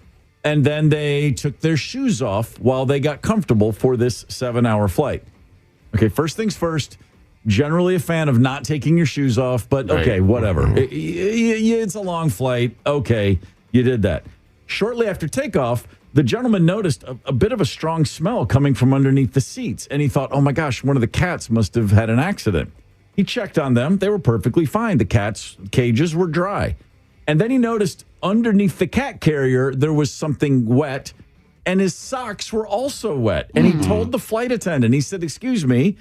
And then they took their shoes off while they got comfortable for this 7-hour flight. Okay, first things first, generally a fan of not taking your shoes off, but okay, whatever. It's a long flight. Okay, you did that. Shortly after takeoff, the gentleman noticed a bit of a strong smell coming from underneath the seats, and he thought, oh my gosh, one of the cats must have had an accident. He checked on them. They were perfectly fine. The cats' cages were dry. And then he noticed underneath the cat carrier, there was something wet, and his socks were also wet. And he told the flight attendant, he said, excuse me,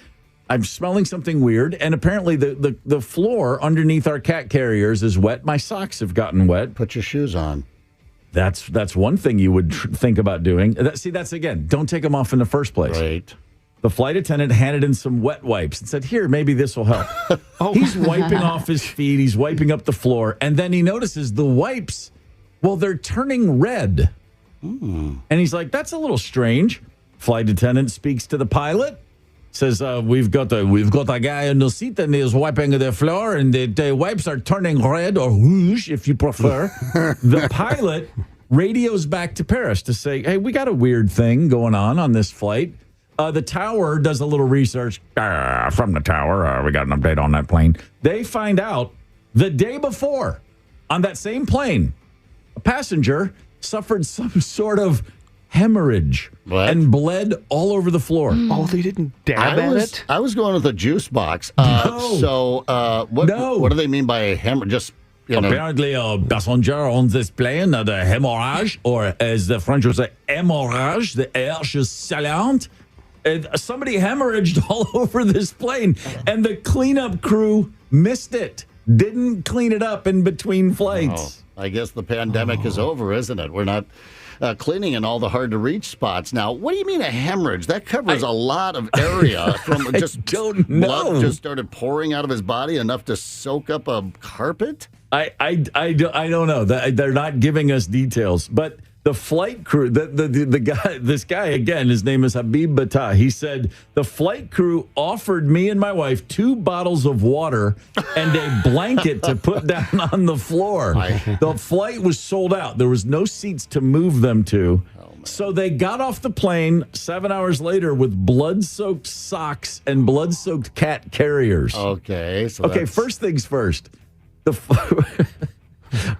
I'm smelling something weird. And apparently the floor underneath our cat carriers is wet. My socks have gotten wet. Put your shoes on. That's one thing you would think about doing. That's again, don't take them off in the first place. Right. The flight attendant handed in some wet wipes and said, here, maybe this will help. He's wiping off his feet. He's wiping up the floor. And then he notices the wipes, well, they're turning red. And he's like, that's a little strange. Flight attendant speaks to the pilot, says, we've got a guy in the seat and he's wiping the floor and the wipes are turning red or rouge, if you prefer. The pilot radios back to Paris to say, hey, we got a weird thing going on this flight. The tower does a little research from the tower. We got an update on that plane. They find out the day before on that same plane, a passenger suffered some sort of hemorrhage and bled all over the floor. Oh, they didn't dab at it? I was going with a juice box. So what do they mean by a hemorrhage? Just apparently a passenger on this plane had a hemorrhage, or as the French would say, hémorrhage, the air is saillant. Somebody hemorrhaged all over this plane, and the cleanup crew missed it. Didn't clean it up in between flights. I guess the pandemic is over, isn't it? We're not cleaning in all the hard-to-reach spots. Now, what do you mean a hemorrhage? That covers a lot of area. From just don't know. Blood just started pouring out of his body, enough to soak up a carpet? I don't know. They're not giving us details. But The flight crew, the guy, this guy again, his name is Habib Bata. He said the flight crew offered me and my wife 2 bottles of water and a blanket to put down on the floor. The flight was sold out. There was no seats to move them to. So they got off the plane 7 hours later with blood-soaked socks and blood-soaked cat carriers. Okay. First things first.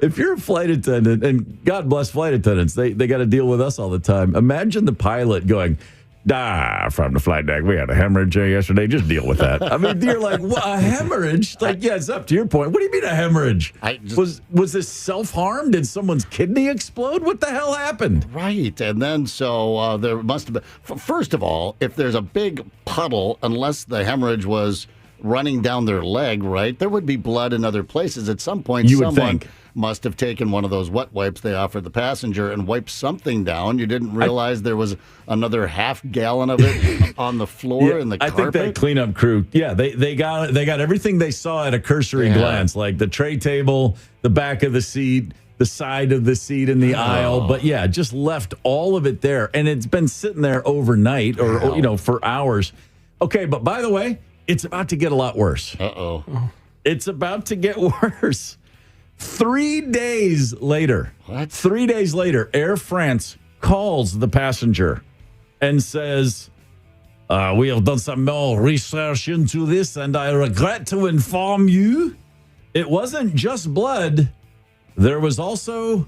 If you're a flight attendant, and God bless flight attendants, they got to deal with us all the time. Imagine the pilot going, from the flight deck, we had a hemorrhage yesterday. Just deal with that. I mean, you're like, what, a hemorrhage? Like, yeah, it's up to your point. What do you mean a hemorrhage? Was this self-harm? Did someone's kidney explode? What the hell happened? Right. And then there must have been, first of all, if there's a big puddle, unless the hemorrhage was running down their leg, right, there would be blood in other places. At some point, someone must have taken one of those wet wipes they offered the passenger and wiped something down. You didn't realize there was another half gallon of it on the floor in the carpet? I think that cleanup crew, they got everything they saw at a cursory glance, like the tray table, the back of the seat, the side of the seat in the aisle. But just left all of it there. And it's been sitting there overnight or for hours. Okay, but by the way, it's about to get a lot worse. It's about to get worse. 3 days later. What? 3 days later, Air France calls the passenger and says, we have done some more research into this, and I regret to inform you it wasn't just blood. There was also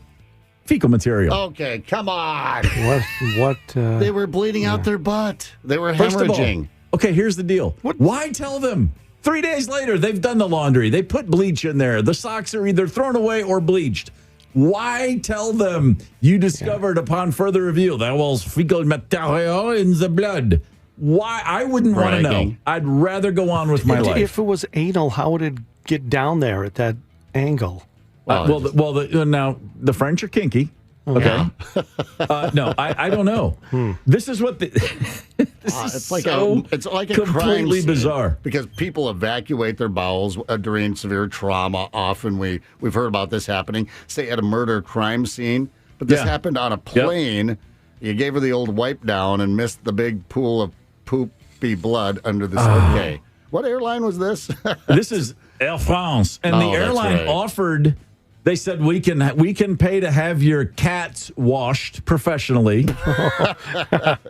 fecal material. Okay, come on. What? They were bleeding out their butt. They were hemorrhaging. Okay, here's the deal. Why tell them? 3 days later, they've done the laundry. They put bleach in there. The socks are either thrown away or bleached. Why tell them you discovered upon further review there was fecal material in the blood? Why? I wouldn't want to know. I'd rather go on with my life. If it was anal, how would it get down there at that angle? Now, the French are kinky. Okay. No, I don't know. This is what it's like a completely crime bizarre because people evacuate their bowels during severe trauma. Often we've heard about this happening, say at a murder crime scene, but this happened on a plane. Yep. You gave her the old wipe down and missed the big pool of poopy blood under the okay. What airline was this? This is Air France, and the airline offered. They said we can pay to have your cats washed professionally.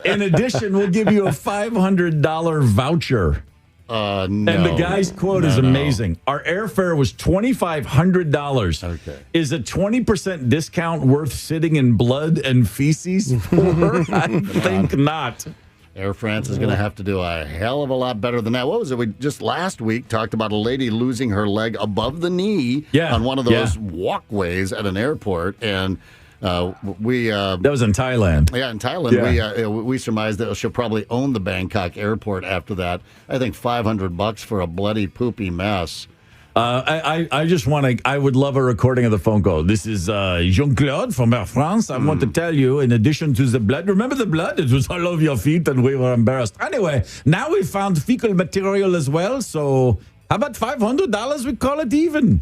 In addition, we'll give you a $500 voucher. No. And the guy's quote is amazing. Our airfare was $2,500. Okay. Is a 20% discount worth sitting in blood and feces for? I think not. Air France is going to have to do a hell of a lot better than that. What was it? We just last week talked about a lady losing her leg above the knee on one of those walkways at an airport, and that was in Thailand. Yeah, in Thailand, we surmised that she'll probably own the Bangkok airport after that. I think $500 for a bloody poopy mess. I just I would love a recording of the phone call. This is Jean-Claude from Air France. I want to tell you, in addition to the blood, remember the blood? It was all over your feet and we were embarrassed. Anyway, now we found fecal material as well. So how about $500? We call it even.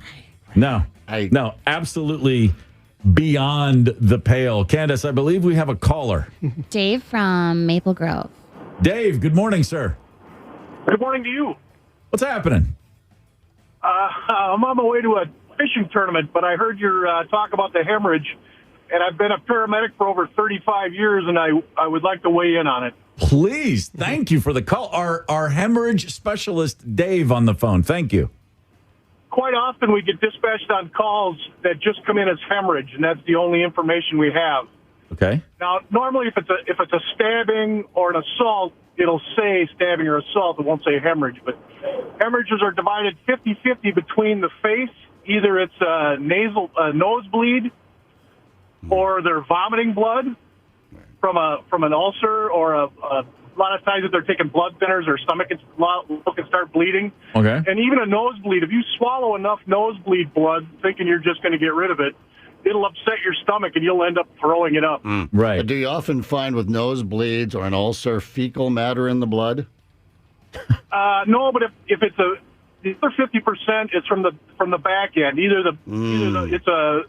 No, absolutely beyond the pale. Candace, I believe we have a caller. Dave from Maple Grove. Dave, good morning, sir. Good morning to you. What's happening? I'm on my way to a fishing tournament, but I heard your talk about the hemorrhage, and I've been a paramedic for over 35 years, and I would like to weigh in on it. Please, thank you for the call. Our hemorrhage specialist, Dave, on the phone. Thank you. Quite often we get dispatched on calls that just come in as hemorrhage, and that's the only information we have. Okay. Now, normally if it's a stabbing or an assault, it'll say stabbing or assault. It won't say hemorrhage, but hemorrhages are divided 50-50 between the face. Either it's a nosebleed, or they're vomiting blood from an ulcer, or a lot of times if they're taking blood thinners, their stomach can start bleeding. Okay. And even a nosebleed, if you swallow enough nosebleed blood thinking you're just going to get rid of it, it'll upset your stomach and you'll end up throwing it up. Right. Do you often find with nosebleeds or an ulcer fecal matter in the blood? No, but if it's the other 50%, it's from the back end. Either it's a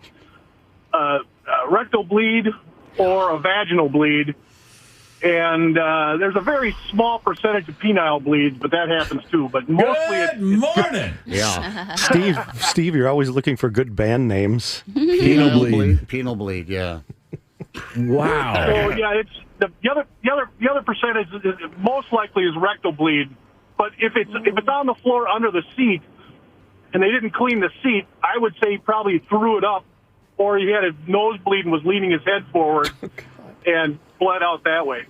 rectal bleed or a vaginal bleed. And there's a very small percentage of penile bleeds, but that happens too. But mostly Good morning. Yeah. Steve, you're always looking for good band names. Penal bleed. Penal bleed, yeah. Wow. So yeah, it's the other percentage is most likely is rectal bleed. But if it's on the floor under the seat and they didn't clean the seat, I would say he probably threw it up, or he had a nosebleed and was leaning his head forward and bled out that way.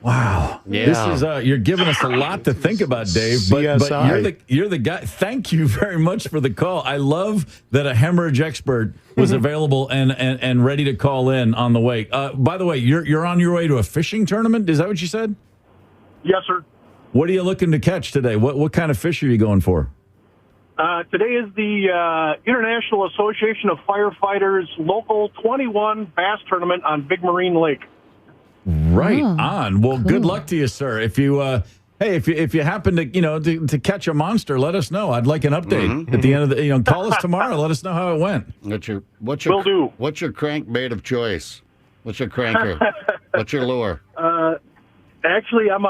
Wow. Yeah. This is you're giving us a lot to think about, Dave. But you're the guy. Thank you very much for the call. I love that a hemorrhage expert was available and ready to call in on the way. By the way, you're on your way to a fishing tournament. Is that what you said? Yes, sir. What are you looking to catch today? What kind of fish are you going for? Today is the International Association of Firefighters Local 21 Bass Tournament on Big Marine Lake. Right on. Well, good luck to you, sir. If you if you happen to to catch a monster, let us know. I'd like an update at the end of the call us tomorrow. Let us know how it went. What's Will do. What's your crankbait of choice? What's your cranker? What's your lure? Actually, I'm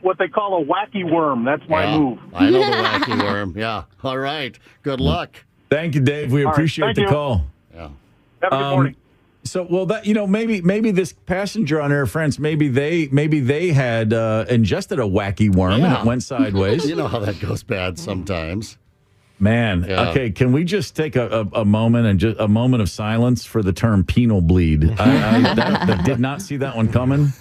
what they call a wacky worm. That's my move. I know the wacky worm. Yeah. All right. Good luck. Thank you, Dave. We appreciate the call. Yeah. Have a good morning. So, well, that maybe this passenger on Air France, maybe they had ingested a wacky worm and it went sideways. You know how that goes bad sometimes. Man, okay. Can we just take a moment and just a moment of silence for the term penal bleed? I did not see that one coming.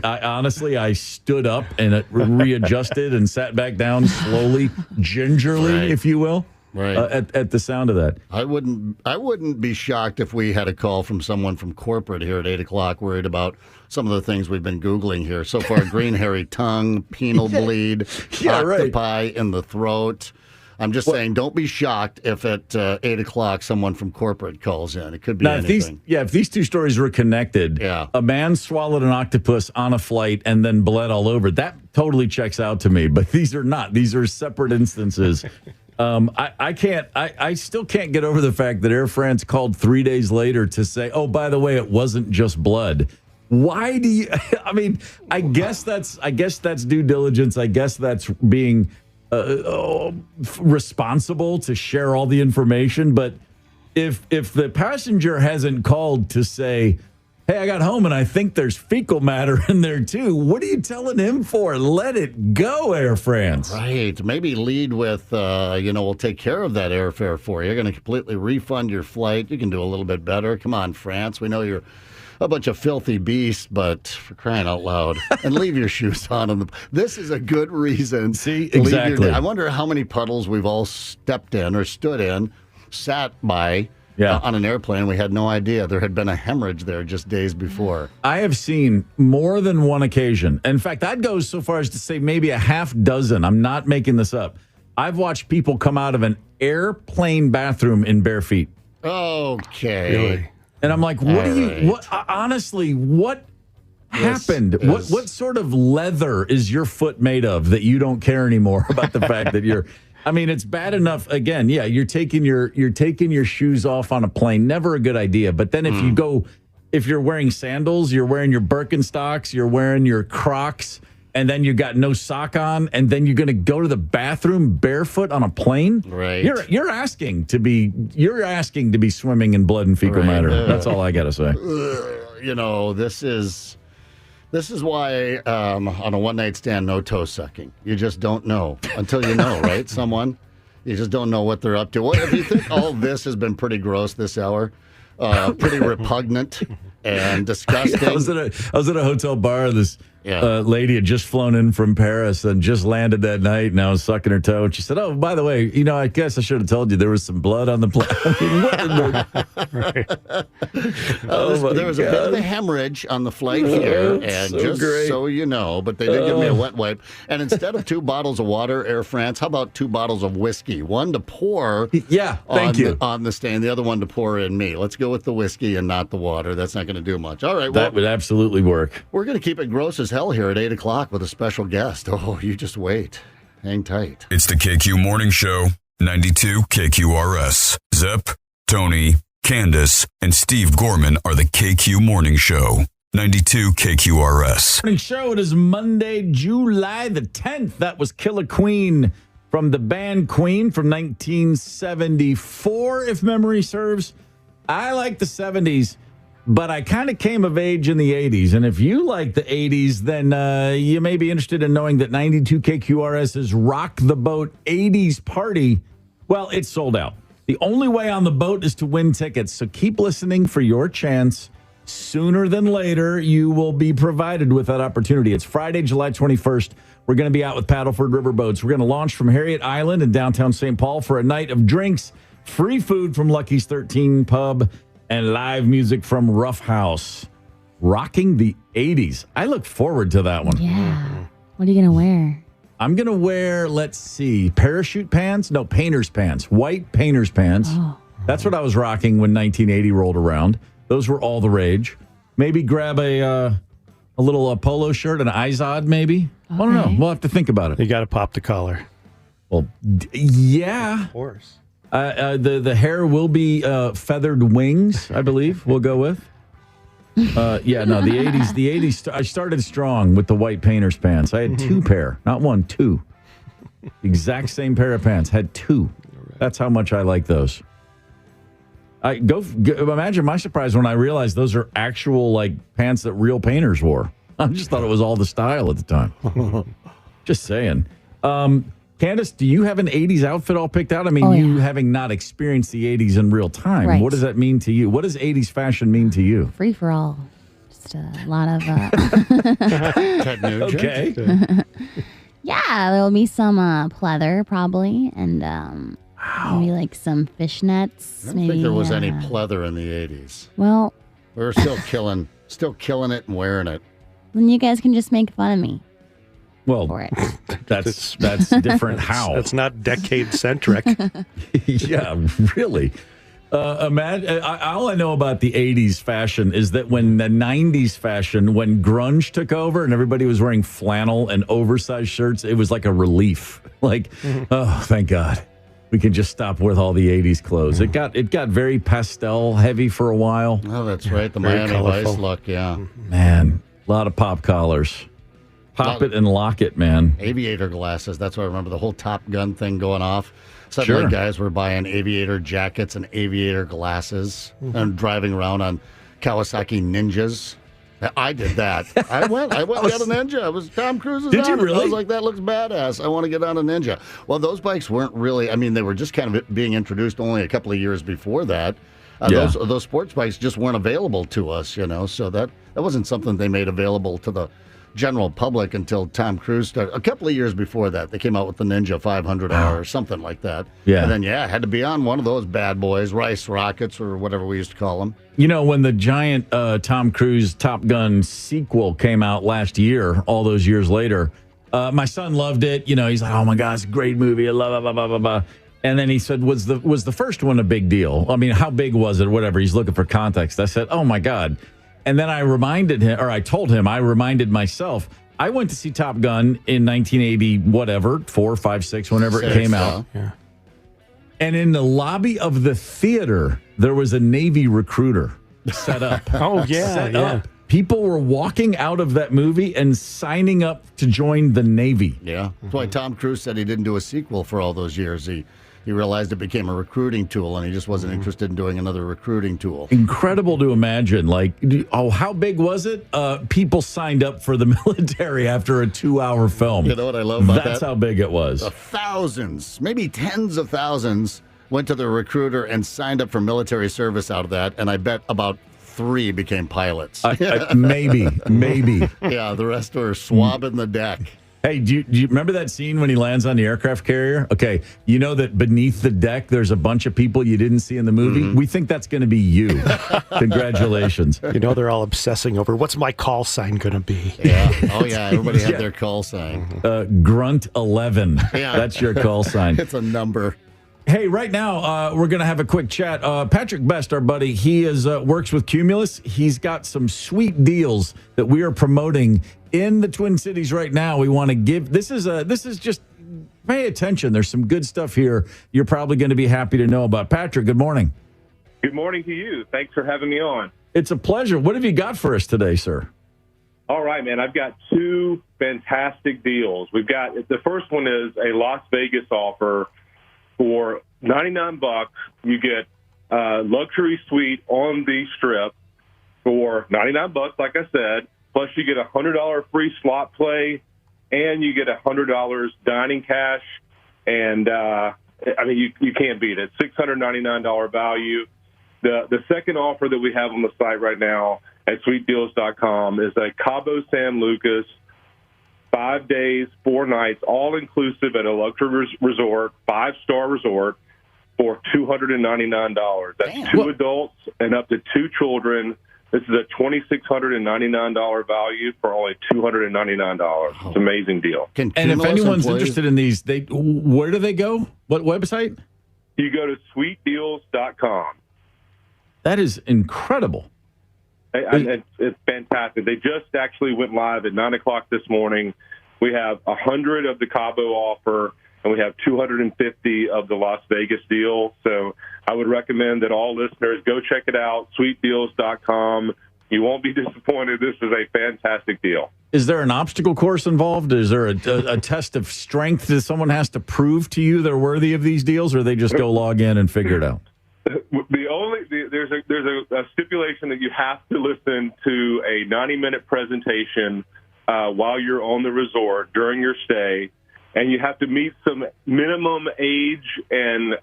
I honestly, I stood up and it readjusted and sat back down slowly, gingerly, if you will. Right. At the sound of that. I wouldn't be shocked if we had a call from someone from corporate here at 8 o'clock worried about some of the things we've been Googling here so far. Green hairy tongue, penal bleed, octopi in the throat. I'm just saying, don't be shocked if at 8 o'clock someone from corporate calls in. It could be anything. If these two stories were connected, a man swallowed an octopus on a flight and then bled all over. That totally checks out to me. But these are not. These are separate instances. I still can't get over the fact that Air France called 3 days later to say, oh, by the way, it wasn't just blood. Why do you, I mean, I guess that's due diligence. I guess that's being responsible to share all the information. But if the passenger hasn't called to say, hey, I got home and I think there's fecal matter in there too, what are you telling him for? Let it go, Air France. Right. Maybe lead with, we'll take care of that airfare for you. You're going to completely refund your flight. You can do a little bit better. Come on, France. We know you're a bunch of filthy beasts, but for crying out loud. And leave your shoes on. This is a good reason. See, exactly. I wonder how many puddles we've all stepped in or stood in, sat by, on an airplane. We had no idea there had been a hemorrhage there just days before. I have seen more than one occasion. In fact, I'd go so far as to say maybe a half dozen. I'm not making this up. I've watched people come out of an airplane bathroom in bare feet. Okay. Really? And I'm like, what happened? What sort of leather is your foot made of that you don't care anymore about the fact that you're... I mean, it's bad enough. Again, you're taking your shoes off on a plane. Never a good idea. But then if you're wearing sandals, you're wearing your Birkenstocks, you're wearing your Crocs, and then you got no sock on, and then you're going to go to the bathroom barefoot on a plane. Right. You're asking to be swimming in blood and fecal matter. That's all I got to say. This is why on a one-night stand, no toe sucking. You just don't know until you know, right? Someone, you just don't know what they're up to. What if you think all this has been pretty gross this hour, pretty repugnant and disgusting? I was at a hotel bar. This lady had just flown in from Paris and just landed that night, and I was sucking her toe. And she said, "Oh, by the way, I guess I should have told you there was some blood on the plane." There was a bit of a hemorrhage on the flight here, and so just great. So you know, but they did give me a wet wipe. And instead of 2 bottles of water, Air France, how about 2 bottles of whiskey? One to pour on the stand, the other one to pour in me. Let's go with the whiskey and not the water. That's not going to do much. All right. That would absolutely work. We're going to keep it gross as hell here at 8 o'clock with a special guest. Oh, you just wait. Hang tight. It's the KQ Morning Show, 92 KQRS. Zep, Tony, Candace, and Steve Gorman are the KQ Morning Show. 92 KQRS. Morning show. It is Monday, July the 10th. That was Killer Queen from the band Queen from 1974, if memory serves. I like the 70s, but I kind of came of age in the 80s. And if you like the 80s, then you may be interested in knowing that 92 KQRS's Rock the Boat 80s party, well, it's sold out. The only way on the boat is to win tickets, so keep listening for your chance. Sooner than later, you will be provided with that opportunity. It's Friday, July 21st. We're going to be out with Paddleford River Boats. We're going to launch from Harriet Island in downtown St. Paul for a night of drinks, free food from Lucky's 13 Pub, and live music from Rough House. Rocking the 80s. I look forward to that one. Yeah. What are you going to wear? I'm going to wear, let's see, parachute pants? No, painter's pants. White painter's pants. Oh. That's what I was rocking when 1980 rolled around. Those were all the rage. Maybe grab a little polo shirt, an Izod maybe. Okay. I don't know. We'll have to think about it. You got to pop the collar. Well, yeah. Of course. The hair will be feathered wings, I believe we'll go with. The 80s. I started strong with the white painter's pants. I had two pair, not one, two. Exact same pair of pants. Had two. That's how much I like those. Imagine my surprise when I realized those are actual like pants that real painters wore. I just thought it was all the style at the time. Just saying. Candace, do you have an 80s outfit all picked out? I mean, you having not experienced the 80s in real time, right. What does that mean to you? What does 80s fashion mean to you? Free for all. Just a lot of... Okay. Yeah, there'll be some pleather probably, and maybe like some fishnets. I don't think there was any pleather in the 80s. Well... We were still killing it and wearing it. Then you guys can just make fun of me. Well, for it. that's different. How? That's not decade-centric. Yeah, really. Imagine, all I know about the 80s fashion is that when the 90s fashion, when grunge took over and everybody was wearing flannel and oversized shirts, it was like a relief. Like, oh, thank God. We can just stop with all the 80s clothes. It got very pastel heavy for a while. Oh, that's right. The Miami Vice look, yeah. Man, a lot of pop collars. Pop it and lock it, man. Aviator glasses. That's what I remember. The whole Top Gun thing going off. Suddenly guys were buying aviator jackets and aviator glasses and driving around on Kawasaki Ninjas. I did that. I went and got a Ninja. It was Tom Cruise's. Did you really? I was like, that looks badass. I want to get on a Ninja. Well, those bikes weren't really, I mean, they were just kind of being introduced only a couple of years before that. Those sports bikes just weren't available to us, you know, so that wasn't something they made available to the general public until Tom Cruise started. A couple of years before that, they came out with the Ninja 500R or something like that. Yeah. And then, it had to be on one of those bad boys, Rice Rockets or whatever we used to call them. You know, when the giant Tom Cruise Top Gun sequel came out last year, all those years later, my son loved it. You know, he's like, oh my God, it's a great movie. I love it, blah, blah, blah, blah. And then he said, was the first one a big deal? I mean, how big was it? Whatever. He's looking for context. I said, oh my God. And then I reminded myself, I went to see Top Gun in 1980, whatever, 4, 5, 6, whenever it came out. Yeah. And in the lobby of the theater, there was a Navy recruiter set up. Set up. People were walking out of that movie and signing up to join the Navy. Yeah. That's why Tom Cruise said he didn't do a sequel for all those years. He realized it became a recruiting tool, and he just wasn't interested in doing another recruiting tool. Incredible to imagine. Like, how big was it? People signed up for the military after a 2-hour film. You know what I love about that? That's how big it was. Thousands, maybe tens of thousands, went to the recruiter and signed up for military service out of that, and I bet about 3 became pilots. Maybe. Yeah, the rest were swabbing the deck. Hey, do you remember that scene when he lands on the aircraft carrier? Okay, you know that beneath the deck, there's a bunch of people you didn't see in the movie? Mm-hmm. We think that's going to be you. Congratulations. You know, they're all obsessing over, what's my call sign going to be? Yeah. Oh, yeah. Everybody had their call sign. Grunt 11. Yeah. That's your call sign. It's a number. Hey, right now, we're going to have a quick chat. Patrick Best, our buddy, he works with Cumulus. He's got some sweet deals that we are promoting in the Twin Cities right now. We want to give. This is just pay attention. There's some good stuff here you're probably going to be happy to know about. Patrick, good morning. Good morning to you. Thanks for having me on. It's a pleasure. What have you got for us today, sir? All right, man. I've got two fantastic deals. The first one is a Las Vegas offer for $99. You get a luxury suite on the Strip for $99, like I said. Plus, you get $100 free slot play, and you get $100 dining cash. And you can't beat it. $699 value. The second offer that we have on the site right now at sweetdeals.com is a Cabo San Lucas 5 days, 4 nights, all inclusive at a luxury resort, 5-star resort for $299. That's two adults and up to 2 children. This is a $2,699 value for only $299. It's an amazing deal. And if anyone's interested in these, where do they go? What website? You go to sweetdeals.com. That is incredible. It's fantastic. They just actually went live at 9 o'clock this morning. We have 100 of the Cabo offer, and we have 250 of the Las Vegas deal. So I would recommend that all listeners go check it out, sweetdeals.com. You won't be disappointed. This is a fantastic deal. Is there an obstacle course involved? Is there a test of strength that someone has to prove to you they're worthy of these deals, or they just go log in and figure it out? There's a stipulation that you have to listen to a 90-minute presentation while you're on the resort during your stay, and you have to meet some minimum age and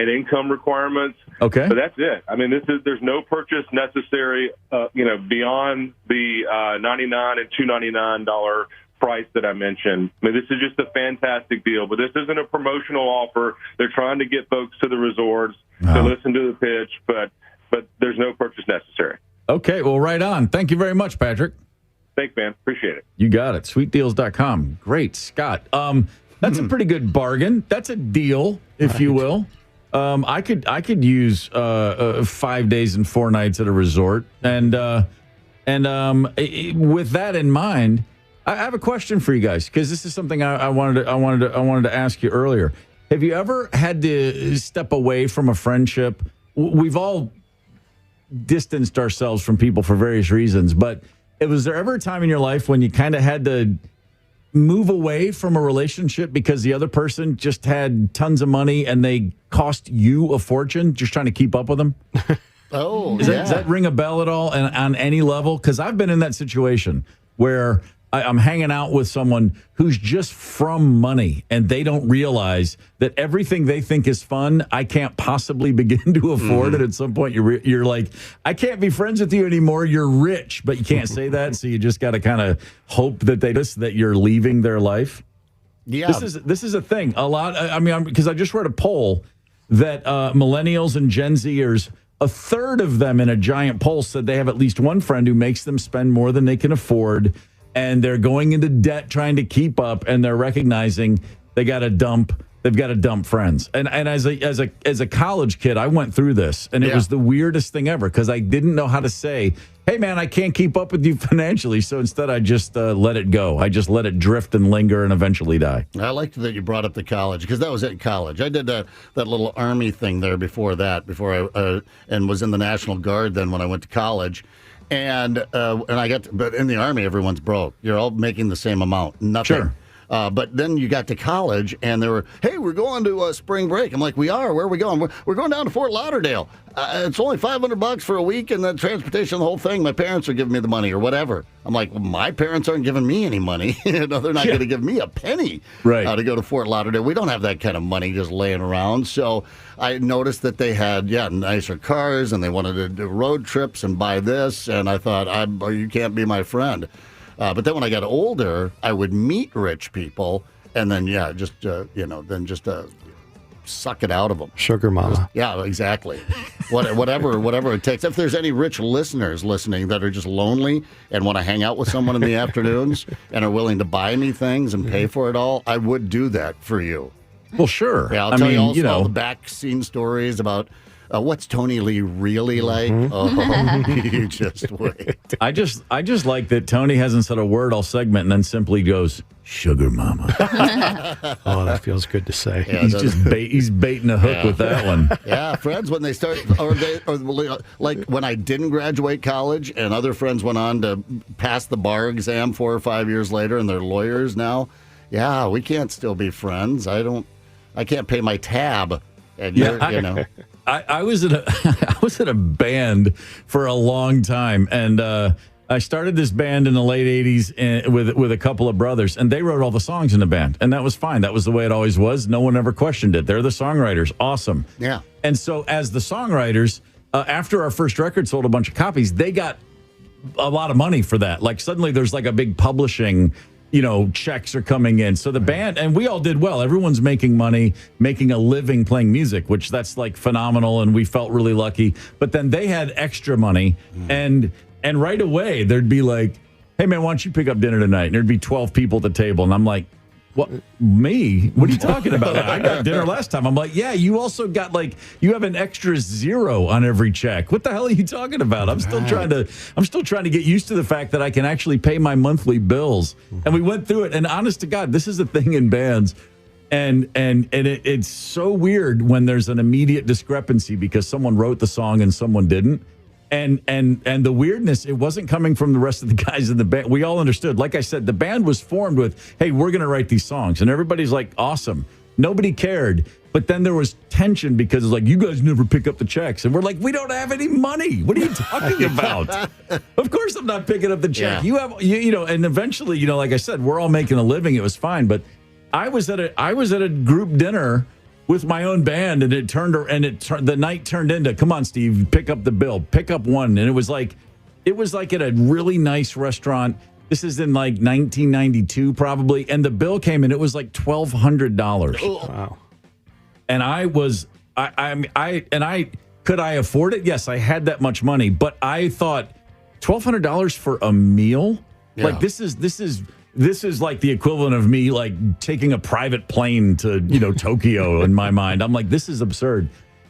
income requirements. Okay, but that's it. I mean, there's no purchase necessary. Beyond the $99 and $299 price that I mentioned. I mean, this is just a fantastic deal, but this isn't a promotional offer. They're trying to get folks to the resorts to listen to the pitch, but there's no purchase necessary. Okay, well, right on. Thank you very much, Patrick. Thanks, man. Appreciate it. You got it. Sweetdeals.com. Great, Scott. That's a pretty good bargain. That's a deal, if you will. I could use 5 days and 4 nights at a resort, and with that in mind, I have a question for you guys, because this is something I wanted to ask you earlier. Have you ever had to step away from a friendship? We've all distanced ourselves from people for various reasons, but was there ever a time in your life when you kind of had to move away from a relationship because the other person just had tons of money and they cost you a fortune just trying to keep up with them? Does that ring a bell at all and on any level? Because I've been in that situation where I'm hanging out with someone who's just from money, and they don't realize that everything they think is fun, I can't possibly begin to afford it. At some point, you're like, I can't be friends with you anymore. You're rich, but you can't say that, so you just got to kind of hope that that you're leaving their life. Yeah, this is a thing. A lot. I mean, because I just read a poll that millennials and Gen Zers, a third of them in a giant poll said they have at least one friend who makes them spend more than they can afford. And they're going into debt trying to keep up, and they're recognizing they've got to dump friends. And as a college kid, I went through this, and it was the weirdest thing ever, because I didn't know how to say, hey, man, I can't keep up with you financially. So instead, I just let it go. I just let it drift and linger and eventually die. I liked that you brought up the college, because that was in college. I did that little Army thing there before I and was in the National Guard then when I went to college. And but in the Army, everyone's broke. You're all making the same amount. Nothing. Sure. But then you got to college, and they were, hey, we're going to spring break. I'm like, we are? Where are we going? We're going down to Fort Lauderdale. It's only $500 for a week, and the transportation, the whole thing. My parents are giving me the money or whatever. I'm like, well, my parents aren't giving me any money. They're not going to give me a penny to go to Fort Lauderdale. We don't have that kind of money just laying around. So I noticed that they had, nicer cars, and they wanted to do road trips and buy this. And I thought, you can't be my friend. But then when I got older, I would meet rich people, and then suck it out of them. Sugar mama. Yeah, exactly. Whatever it takes. If there's any rich listeners listening that are just lonely and want to hang out with someone in the afternoons and are willing to buy me things and pay for it all, I would do that for you. Well, sure. Yeah, I'll tell you all the back scene stories about what's Tony Lee really like? Oh, you just wait. I just like that Tony hasn't said a word all segment and then simply goes, "Sugar mama." Oh, that feels good to say. Yeah, he's baiting a hook with that one. Yeah, friends, when they start, or like when I didn't graduate college and other friends went on to pass the bar exam 4 or 5 years later and they're lawyers now. Yeah, we can't still be friends. I can't pay my tab. And I was in a band for a long time, and I started this band in the late '80s with a couple of brothers, and they wrote all the songs in the band, and that was fine. That was the way it always was. No one ever questioned it. They're the songwriters. Awesome. Yeah. And so as the songwriters, after our first record sold a bunch of copies, they got a lot of money for that. Like suddenly there's like a big publishing, checks are coming in. So the band, and we all did well. Everyone's making money, making a living playing music, which that's like phenomenal. And we felt really lucky. But then they had extra money and right away there'd be like, "Hey man, why don't you pick up dinner tonight?" And there'd be 12 people at the table. And I'm like, "What? Me? What are you talking about? I got dinner last time." I'm like, "Yeah, you also got you have an extra 0 on every check. What the hell are you talking about?" I'm still trying to get used to the fact that I can actually pay my monthly bills. And we went through it. And honest to God, this is the thing in bands. And it's so weird when there's an immediate discrepancy because someone wrote the song and someone didn't. And the weirdness, it wasn't coming from the rest of the guys in the band. We all understood. Like I said, the band was formed with, "Hey, we're going to write these songs." And everybody's like, "Awesome." Nobody cared. But then there was tension because it's like, "You guys never pick up the checks." And we're like, "We don't have any money. What are you talking about?" Of course I'm not picking up the check. Yeah. And eventually, like I said, we're all making a living. It was fine. But I was at a group dinner with my own band, and the night turned into, "Come on, Steve, pick up the bill, pick up one." And it was like at a really nice restaurant. This is in like 1992 probably, and the bill came in. It was like $1,200. Wow. And could I afford it? Yes, I had that much money, but I thought $1,200 for a meal, like this is like the equivalent of me like taking a private plane to, Tokyo in my mind. I'm like, this is absurd.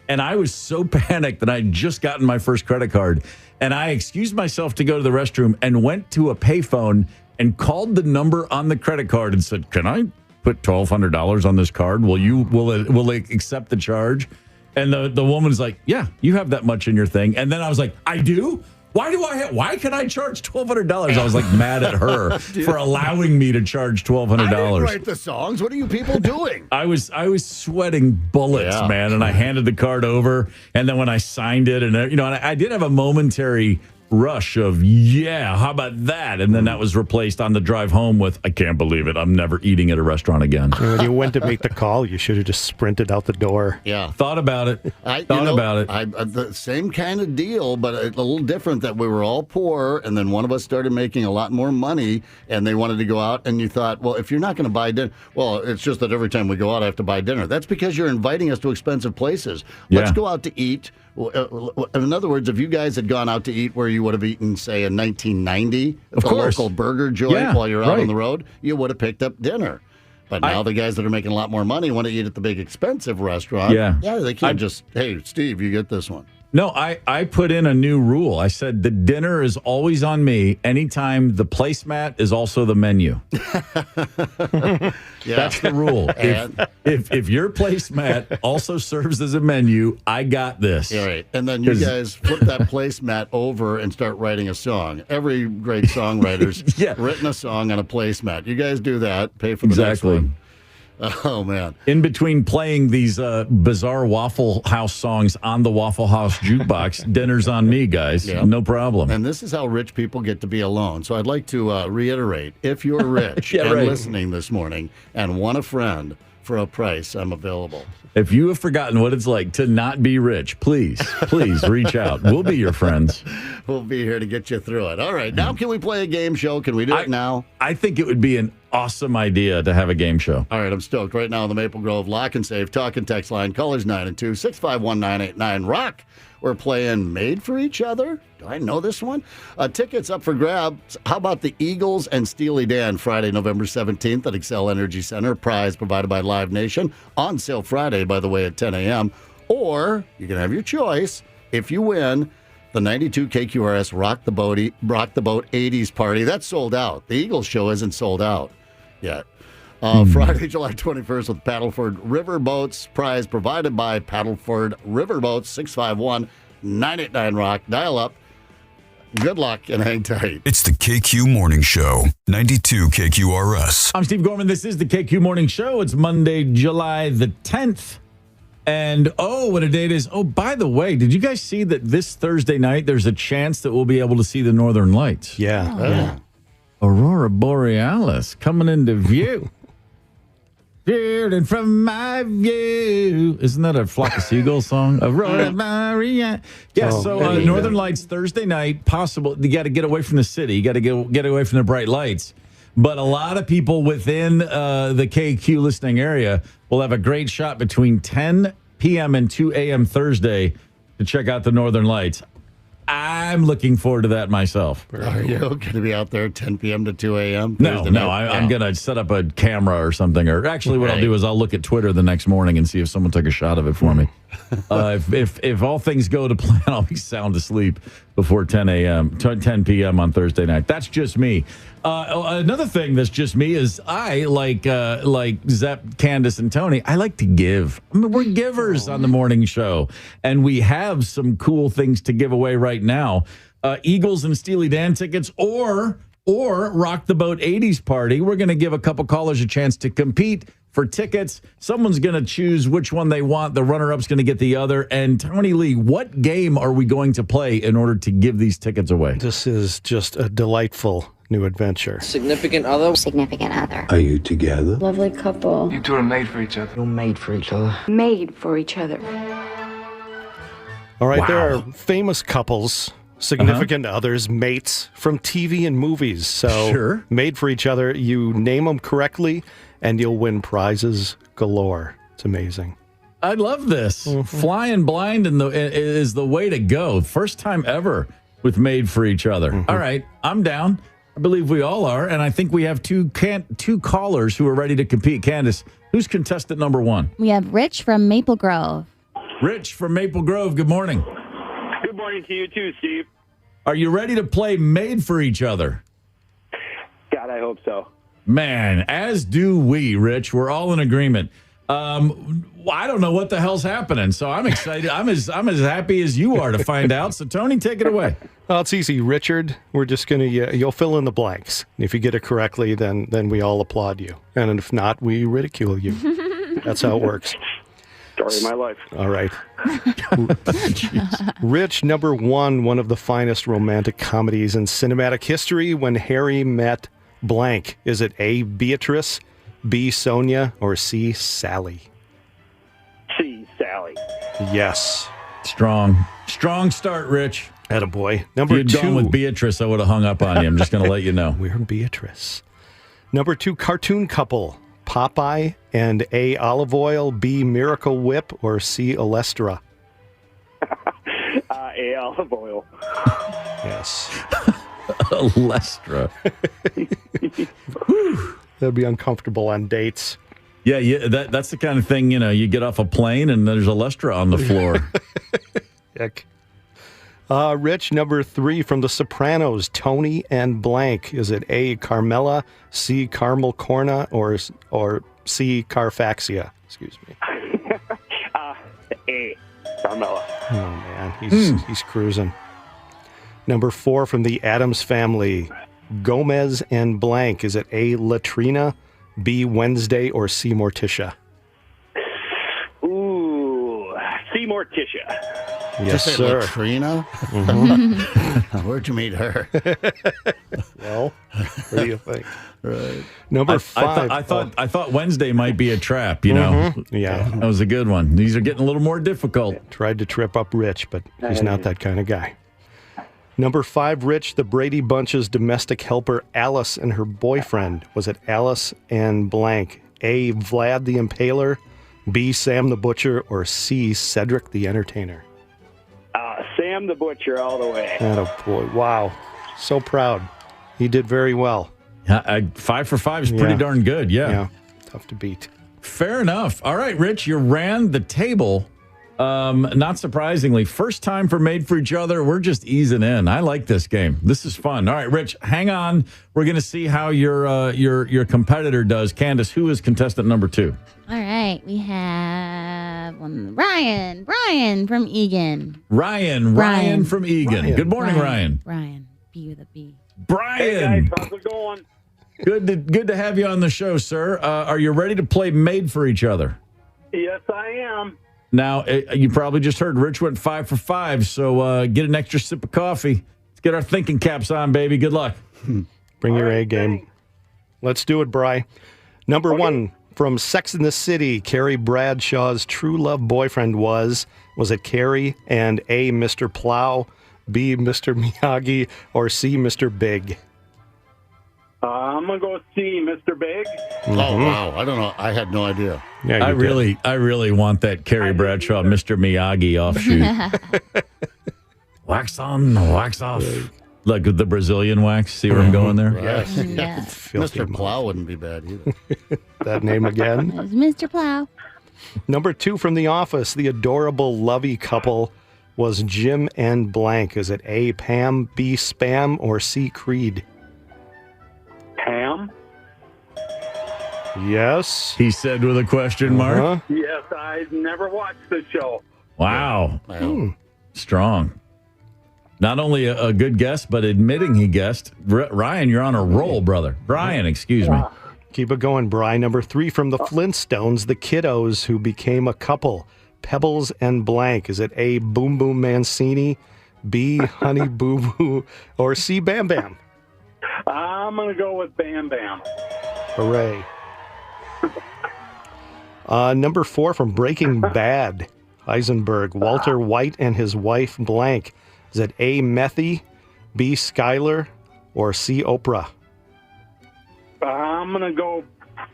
And I was so panicked that I had just gotten my first credit card. And I excused myself to go to the restroom and went to a payphone and called the number on the credit card and said, "Can I put $1,200 on this card? Will it accept the charge?" And the woman's like, "Yeah, you have that much in your thing." And then I was like, "I do? Why can I charge $1,200? I was like mad at her for allowing me to charge $1,200. I didn't write the songs. What are you people doing? I was sweating bullets, man. And I handed the card over. And then when I signed it, and I did have a momentary rush of, "Yeah, how about that?" And then that was replaced on the drive home with, "I can't believe it. I'm never eating at a restaurant again." And when you went to make the call, you should have just sprinted out the door. Yeah. Thought about it. The same kind of deal, but a little different, that we were all poor, and then one of us started making a lot more money, and they wanted to go out, and you thought, well, if you're not going to buy dinner, well, it's just that every time we go out, I have to buy dinner. That's because you're inviting us to expensive places. Let's go out to eat. In other words, if you guys had gone out to eat where you would have eaten, say, in 1990 at the local burger joint while you're out on the road, you would have picked up dinner. But now the guys that are making a lot more money want to eat at the big expensive restaurant. Yeah, they can't just, "Hey, Steve, you get this one." No, I put in a new rule. I said the dinner is always on me anytime the placemat is also the menu. That's the rule. If your placemat also serves as a menu, I got this. Yeah, right. And then you guys flip that placemat over and start writing a song. Every great songwriter's written a song on a placemat. You guys do that. Pay for the next one. Oh, man. In between playing these bizarre Waffle House songs on the Waffle House jukebox, dinner's on me, guys. Yep. No problem. And this is how rich people get to be alone. So I'd like to reiterate, if you're rich listening this morning and want a friend for a price, I'm available. If you have forgotten what it's like to not be rich, please reach out. We'll be your friends. We'll be here to get you through it. All right. Now, can we play a game show? Can we do it now? I think it would be an awesome idea to have a game show. All right. I'm stoked. Right now on the Maple Grove Lock and Save Talk and Text line, callers 9 and 2, 651-989. Rock. We're playing Made for Each Other. Do I know this one? Tickets up for grabs. How about the Eagles and Steely Dan Friday, November 17th at Xcel Energy Center. Prize provided by Live Nation. On sale Friday, by the way, at 10 a.m. Or you can have your choice if you win the 92 KQRS Rock the Boat 80s party. That's sold out. The Eagles show isn't sold out yet. Friday, July 21st with Paddleford Riverboats. Prize provided by Paddleford Riverboats, 651-989-ROCK. Dial up. Good luck and hang tight. It's the KQ Morning Show, 92 KQRS. I'm Steve Gorman. This is the KQ Morning Show. It's Monday, July the 10th. And, what a day it is. Oh, by the way, did you guys see that this Thursday night there's a chance that we'll be able to see the Northern Lights? Yeah. Aurora Borealis coming into view. Peering from my view. Isn't that a Flock of Seagulls song? Aurora Borealis. Yeah, Northern Lights Thursday night, possible. You got to get away from the city. You got to get away from the bright lights. But a lot of people within the KQ listening area will have a great shot between 10 p.m. and 2 a.m. Thursday to check out the Northern Lights. I'm looking forward to that myself. Are you going to be out there 10 p.m. to 2 a.m.? No, I'm going to set up a camera or something. Or actually, what I'll do is I'll look at Twitter the next morning and see if someone took a shot of it for me. If all things go to plan, I'll be sound asleep before 10 p.m. on Thursday night. That's just me. Another thing that's just me is I, like Zepp, Candace, and Tony, I like to give. I mean, we're givers on the morning show, and we have some cool things to give away right now. Eagles and Steely Dan tickets or Rock the Boat 80s party. We're going to give a couple callers a chance to compete for tickets. Someone's going to choose which one they want. The runner-up's going to get the other. And Tony Lee, what game are we going to play in order to give these tickets away? This is just a delightful new adventure. Significant other. Significant other. Are you together? Lovely couple. You two are made for each other. You're made for each other. Made for each other. All right, There are famous couples, significant others, mates from TV and movies. So made for each other. You name them correctly, and you'll win prizes galore. It's amazing. I love this. Flying blind is the way to go. First time ever with Made for Each Other. All right, I'm down. I believe we all are, and I think we have two callers who are ready to compete. Candace, who's contestant number one? We have Rich from Maple Grove. Rich from Maple Grove, good morning. Good morning to you too, Steve. Are you ready to play Made for Each Other? God, I hope so. Man, as do we, Rich. We're all in agreement. I don't know what the hell's happening, so I'm excited. I'm as happy as you are to find out. So, Tony, take it away. Well, it's easy, Richard. We're just going to, you'll fill in the blanks. If you get it correctly, then we all applaud you. And if not, we ridicule you. That's how it works. Story of my life. All right. Rich, number one of the finest romantic comedies in cinematic history, When Harry Met Blank. Is it A, Beatrice, B, Sonia, or C, Sally? C, Sally. Yes. Strong start, Rich. Attaboy. Number If you'd gone with Beatrice, I would have hung up on you. I'm just going to let you know. We're Beatrice. Number 2, cartoon couple. Popeye and A, Olive Oil, B, Miracle Whip, or C, Olestra? A, Olive Oil. Yes. Olestra. That'd be uncomfortable on dates. Yeah, that's the kind of thing, you get off a plane and there's Olestra on the floor. Heck. Rich, number 3 from The Sopranos, Tony and blank. Is it A, Carmela, C, Carmel Corna, or C, Carfaxia? Excuse me. A, Carmela. Oh, man, he's cruising. Number 4 from The Addams Family, Gomez and blank. Is it A, Latrina, B, Wednesday, or C, Morticia? Ooh, C, Morticia. Yes, sir. Latrina? Where'd you meet her? Well, what do you think? Right. Number 5. I thought Wednesday might be a trap, Yeah. That was a good one. These are getting a little more difficult. Tried to trip up Rich, but he's not that kind of guy. Number 5, Rich, the Brady Bunch's domestic helper Alice and her boyfriend. Was it Alice and blank? A, Vlad the Impaler, B, Sam the Butcher, or C, Cedric the Entertainer? Sam the Butcher all the way. Boy, wow. So proud. He did very well. 5 for 5 is pretty darn good, yeah. Tough to beat. Fair enough. All right, Rich, you ran the table Not surprisingly, first time for Made for Each Other. We're just easing in. I like this game. This is fun. All right, Rich, hang on. We're going to see how your competitor does. Candace, who is contestant number 2? All right, we have Ryan from Egan. Ryan from Egan. Good morning, Ryan. Brian, B with a B. Brian. Hey guys, how's it going? Good to have you on the show, sir. Are you ready to play Made for Each Other? Yes, I am. Now, you probably just heard Rich went 5 for 5, so get an extra sip of coffee. Let's get our thinking caps on, baby. Good luck. Bring your A game. Let's do it, Bri. Number 1, from Sex and the City, Carrie Bradshaw's true love boyfriend was it Carrie and A, Mr. Plow, B, Mr. Miyagi, or C, Mr. Big? I'm going to go see Mr. Big. Oh, wow. I don't know. I had no idea. Yeah, I really want that Carrie Bradshaw, Mr. Miyagi offshoot. Wax on, wax off. Like the Brazilian wax. See where I'm going there? Yes. Yeah. Mr. Plow wouldn't be bad either. That name again. It's Mr. Plow. Number 2, from The Office, the adorable lovey couple was Jim and blank. Is it A, Pam, B, Spam, or C, Creed? Pam? Yes. He said with a question mark. Yes, I've never watched the show. Wow. Strong. Not only a good guess, but admitting he guessed. Ryan, you're on a roll, brother. Brian, excuse me. Keep it going, Bri. Number 3, from the Flintstones, the kiddos who became a couple, Pebbles and blank. Is it A, Boom Boom Mancini, B, Honey Boo Boo, or C, Bam Bam? I'm going to go with Bam Bam. Hooray. Number 4, from Breaking Bad, Heisenberg, Walter White and his wife blank. Is it A, Methy, B, Skyler, or C, Oprah? I'm going to go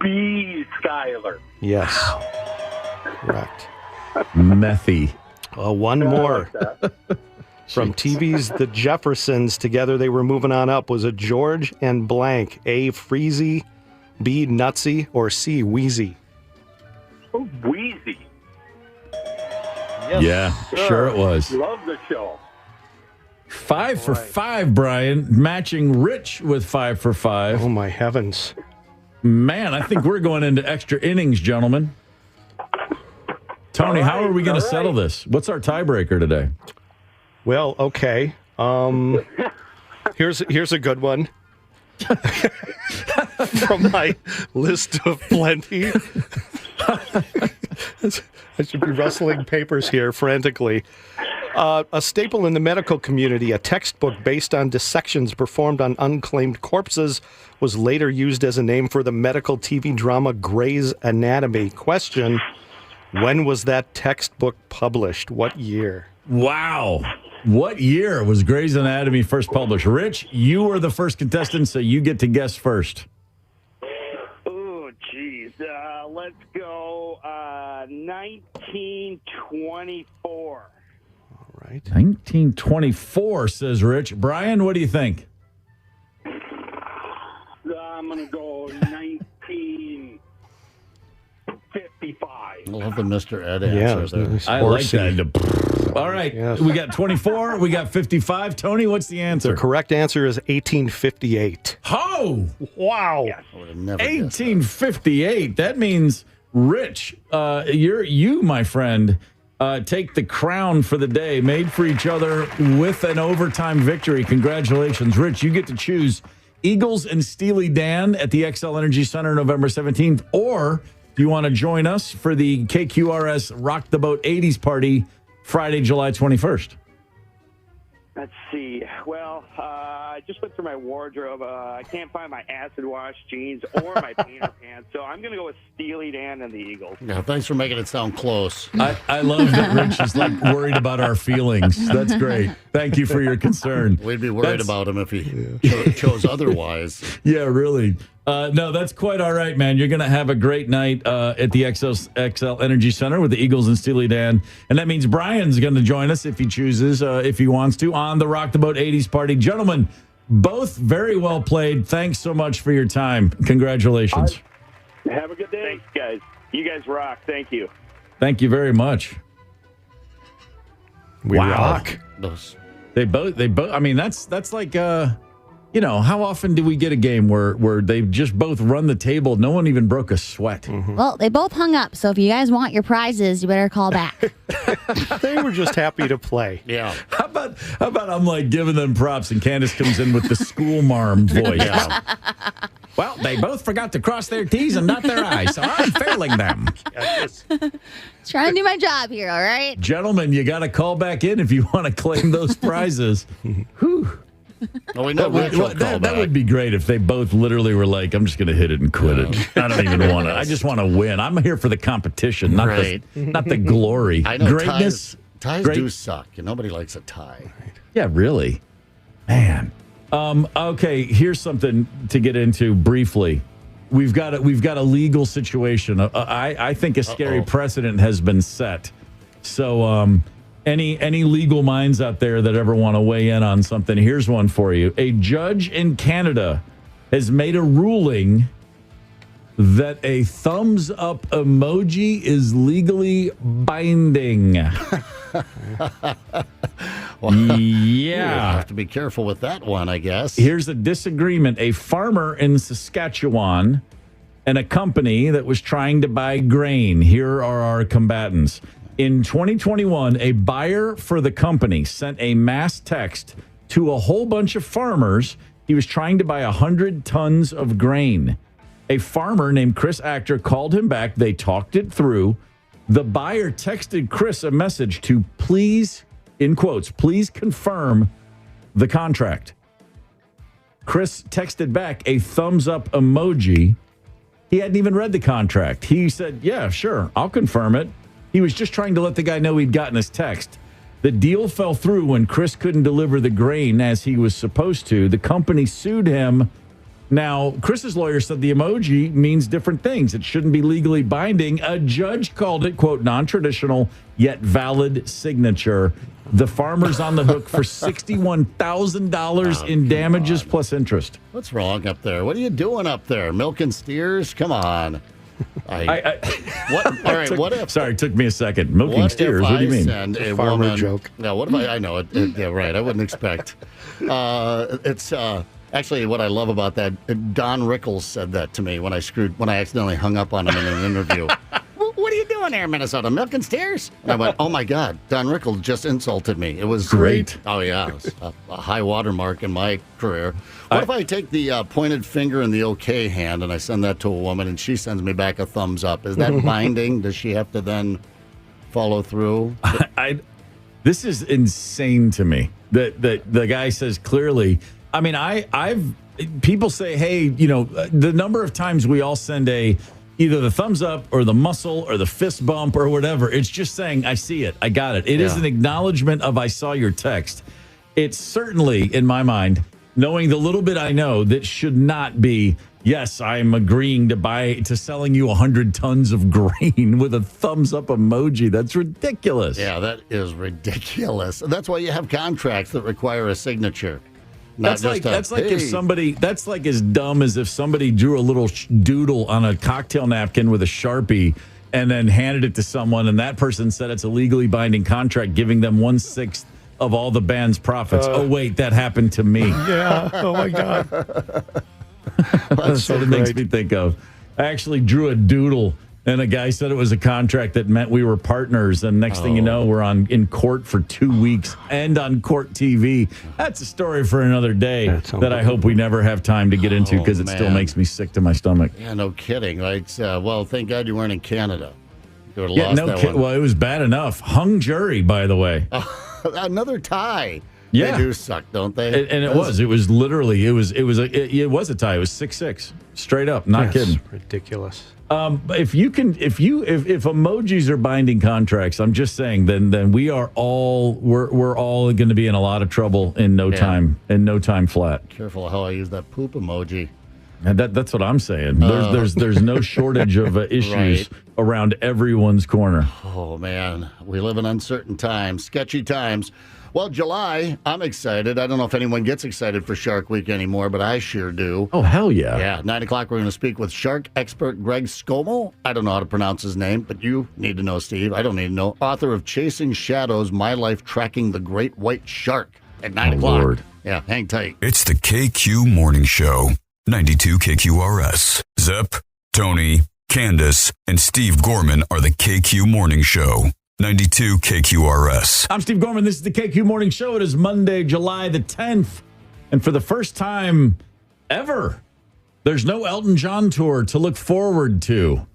B, Skyler. Yes. Correct. Methy. One more. From TV's The Jeffersons, together they were moving on up. Was it George and blank? A, Freezy, B, Nutsy, or C, Wheezy? Oh, Wheezy. Yes. Yeah, sure it was. Love the show. 5 for 5, Brian. Matching Rich with 5 for 5. Oh, my heavens. Man, I think we're going into extra innings, gentlemen. Tony, how are we going to settle this? What's our tiebreaker today? Well, okay. Here's a good one. From my list of plenty. I should be rustling papers here frantically. A staple in the medical community, a textbook based on dissections performed on unclaimed corpses, was later used as a name for the medical TV drama Grey's Anatomy. Question, when was that textbook published? What year? Wow. What year was Grey's Anatomy first published? Rich, you were the first contestant, so you get to guess first. Oh, geez. Let's go 1924. All right. 1924, says Rich. Brian, what do you think? I'm going to go 1955. I love the Mr. Ed answer there. I like that. All right. Yes. We got 24. We got 55. Tony, what's the answer? The correct answer is 1858. Oh, wow. Yes. I would have never guessed that. 1858. That means, Rich, you, my friend, take the crown for the day. Made for Each Other with an overtime victory. Congratulations, Rich. You get to choose Eagles and Steely Dan at the XL Energy Center November 17th, or do you want to join us for the KQRS Rock the Boat 80s party Friday, July 21st? Let's see. Well, I just went through my wardrobe. I can't find my acid wash jeans or my painter pants, so I'm going to go with Steely Dan and the Eagles. Yeah, thanks for making it sound close. I love that Rich is like worried about our feelings. That's great. Thank you for your concern. We'd be worried about him if he chose otherwise. Yeah, really. No, that's quite all right, man. You're going to have a great night at the XL Energy Center with the Eagles and Steely Dan. And that means Brian's going to join us if he chooses, if he wants to, on the Rock the Boat 80s party. Gentlemen, both very well played. Thanks so much for your time. Congratulations. Have a good day. Thanks, guys. You guys rock. Thank you. Thank you very much. We rock. They both. I mean, that's like how often do we get a game where they just both run the table? No one even broke a sweat. Mm-hmm. Well, they both hung up, so if you guys want your prizes, you better call back. They were just happy to play. Yeah. How about I'm like giving them props and Candace comes in with the school marm voice. Yeah. Well, they both forgot to cross their T's and dot their I's, so I'm failing them. Trying to do my job here, all right? Gentlemen, you got to call back in if you want to claim those prizes. Whew. Well, we know that would be great if they both literally were like, I'm just going to hit it and quit it. I don't even want to. I just want to win. I'm here for the competition, not the glory. I know greatness. Ties do suck. Nobody likes a tie. Yeah, really. Man. Okay, here's something to get into briefly. We've got a legal situation. I think a scary precedent has been set. So any legal minds out there that ever want to weigh in on something, here's one for you. A judge in Canada has made a ruling that a thumbs up emoji is legally binding. Well, yeah. You have to be careful with that one, I guess. Here's a disagreement. A farmer in Saskatchewan and a company that was trying to buy grain. Here are our combatants. In 2021, a buyer for the company sent a mass text to a whole bunch of farmers. He was trying to buy 100 tons of grain. A farmer named Chris Actor called him back. They talked it through. The buyer texted Chris a message to please, in quotes, please confirm the contract. Chris texted back a thumbs up emoji. He hadn't even read the contract. He said, yeah, sure, I'll confirm it. He was just trying to let the guy know he'd gotten his text. The deal fell through when Chris couldn't deliver the grain as he was supposed to. The company sued him. Now, Chris's lawyer said the emoji means different things. It shouldn't be legally binding. A judge called it, quote, non-traditional yet valid signature. The farmer's on the hook for $61,000 in damages plus interest. What's wrong up there? What are you doing up there? Milking steers? Come on. What if? Sorry, it took me a second. Milking steers? What do you mean? Send a farmer woman, joke. Now, what if I know it? Yeah, right. I wouldn't expect. It's actually what I love about that. Don Rickles said that to me when I accidentally hung up on him in an interview. What are you doing there, Minnesota? Milking steers? And I went, oh my God, Don Rickles just insulted me. It was great. Oh yeah, it was a high watermark in my career. What if I take the pointed finger in the okay hand and I send that to a woman and she sends me back a thumbs up? Is that binding? Does she have to then follow through? This is insane to me. That the guy says clearly. I mean, people say, hey, the number of times we all send either the thumbs up or the muscle or the fist bump or whatever. It's just saying, I see it. I got it. It is an acknowledgement of I saw your text. It's certainly, in my mind, knowing the little bit I know, that should not be, yes, I'm agreeing to selling you 100 tons of grain with a thumbs up emoji. That's ridiculous. Yeah, that is ridiculous. That's why you have contracts that require a signature. That's like that's like as dumb as if somebody drew a little doodle on a cocktail napkin with a Sharpie and then handed it to someone, and that person said it's a legally binding contract giving them 1/6 of all the band's profits. Oh wait, that happened to me. Yeah. Oh my God. That's what it makes me think of. I actually drew a doodle, and a guy said it was a contract that meant we were partners. And next thing you know, we're in court for 2 weeks and on court TV. That's a story for another day that I hope we never have time to get into because it still makes me sick to my stomach. Yeah, no kidding. Right? Well, thank God you weren't in Canada. You would have lost that one. Well, it was bad enough. Hung jury, by the way. Another tie. Yeah. They do suck, don't they? And it was literally a tie. It was 6-6, straight up. Not kidding. Ridiculous. If emojis are binding contracts, I'm just saying, then we're all going to be in a lot of trouble in no time flat. Careful how I use that poop emoji. And that's what I'm saying. There's no shortage of issues around everyone's corner. Oh man, we live in uncertain times, sketchy times. Well, July, I'm excited. I don't know if anyone gets excited for Shark Week anymore, but I sure do. Oh, hell yeah. Yeah, 9 o'clock, we're going to speak with shark expert Greg Skomel. I don't know how to pronounce his name, but you need to know, Steve. I don't need to know. Author of Chasing Shadows, My Life Tracking the Great White Shark at 9 o'clock. Lord. Yeah, hang tight. It's the KQ Morning Show. 92 KQRS. Zep, Tony, Candace, and Steve Gorman are the KQ Morning Show. 92 KQRS. I'm Steve Gorman. This is the KQ Morning Show. It is Monday, July the 10th. And for the first time ever, there's no Elton John tour to look forward to.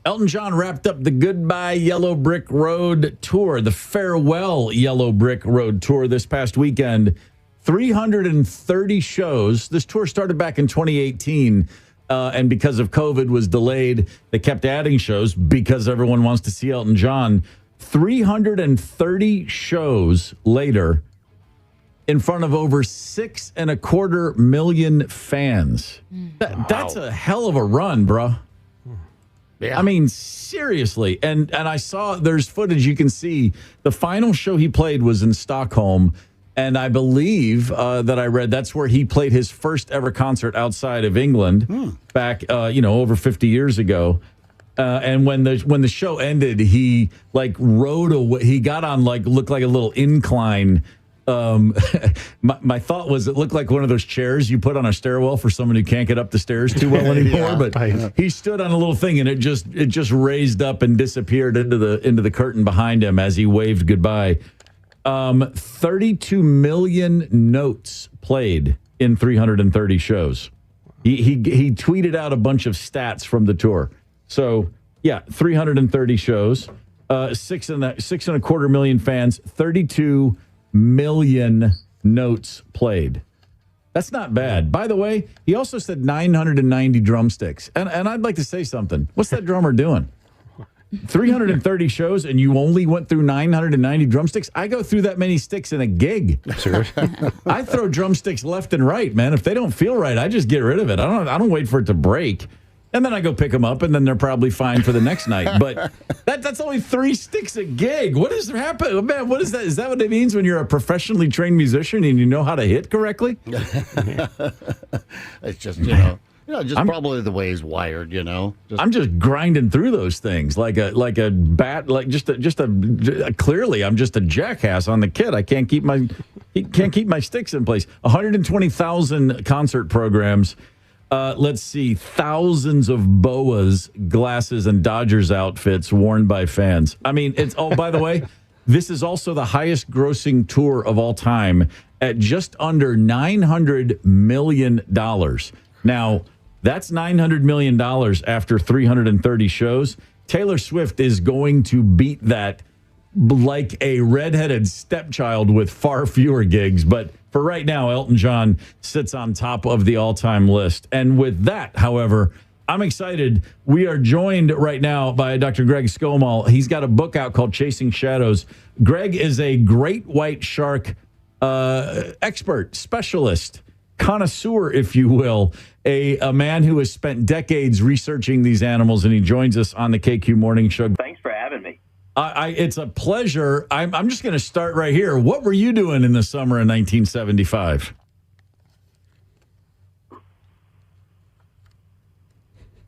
Elton John wrapped up the Goodbye Yellow Brick Road tour, the Farewell Yellow Brick Road tour this past weekend. 330 shows. This tour started back in 2018, and because of COVID was delayed, they kept adding shows because everyone wants to see Elton John. 330 shows later, in front of over 6.25 million fans. That's a hell of a run, bro. Yeah. I mean, seriously. And I saw there's footage you can see. The final show he played was in Stockholm. And I believe that I read that's where he played his first ever concert outside of England back, over 50 years ago. And when the show ended, he rode away. He got on looked like a little incline. My thought was it looked like one of those chairs you put on a stairwell for someone who can't get up the stairs too well anymore. But he stood on a little thing and it just raised up and disappeared into the curtain behind him as he waved goodbye. 32 million notes played in 330 shows. He tweeted out a bunch of stats from the tour. So, yeah, 330 shows, 6.25 million fans, 32 million notes played. That's not bad. By the way, he also said 990 drumsticks. And I'd like to say something. What's that drummer doing? 330 shows and you only went through 990 drumsticks? I go through that many sticks in a gig. Sure. I throw drumsticks left and right, man. If they don't feel right, I just get rid of it. I don't wait for it to break. And then I go pick them up, and then they're probably fine for the next night. But that's only 3 sticks a gig. What is happening? Man, what is that? Is that what it means when you're a professionally trained musician and you know how to hit correctly? It's just, probably the way he's wired, I'm just grinding through those things like a bat, clearly I'm just a jackass on the kit. I can't keep my sticks in place. 120,000 concert programs. Let's see, thousands of boas, glasses, and Dodgers outfits worn by fans. I mean, by the way, this is also the highest grossing tour of all time at just under $900 million. Now, that's $900 million after 330 shows. Taylor Swift is going to beat that like a redheaded stepchild with far fewer gigs. But for right now, Elton John sits on top of the all-time list. And with that, however, I'm excited. We are joined right now by Dr. Greg Skomel. He's got a book out called Chasing Shadows. Greg is a great white shark expert, specialist, connoisseur, if you will, a man who has spent decades researching these animals, and he joins us on the KQ Morning Show. Thanks for having me. It's a pleasure. I'm just going to start right here. What were you doing in the summer of 1975?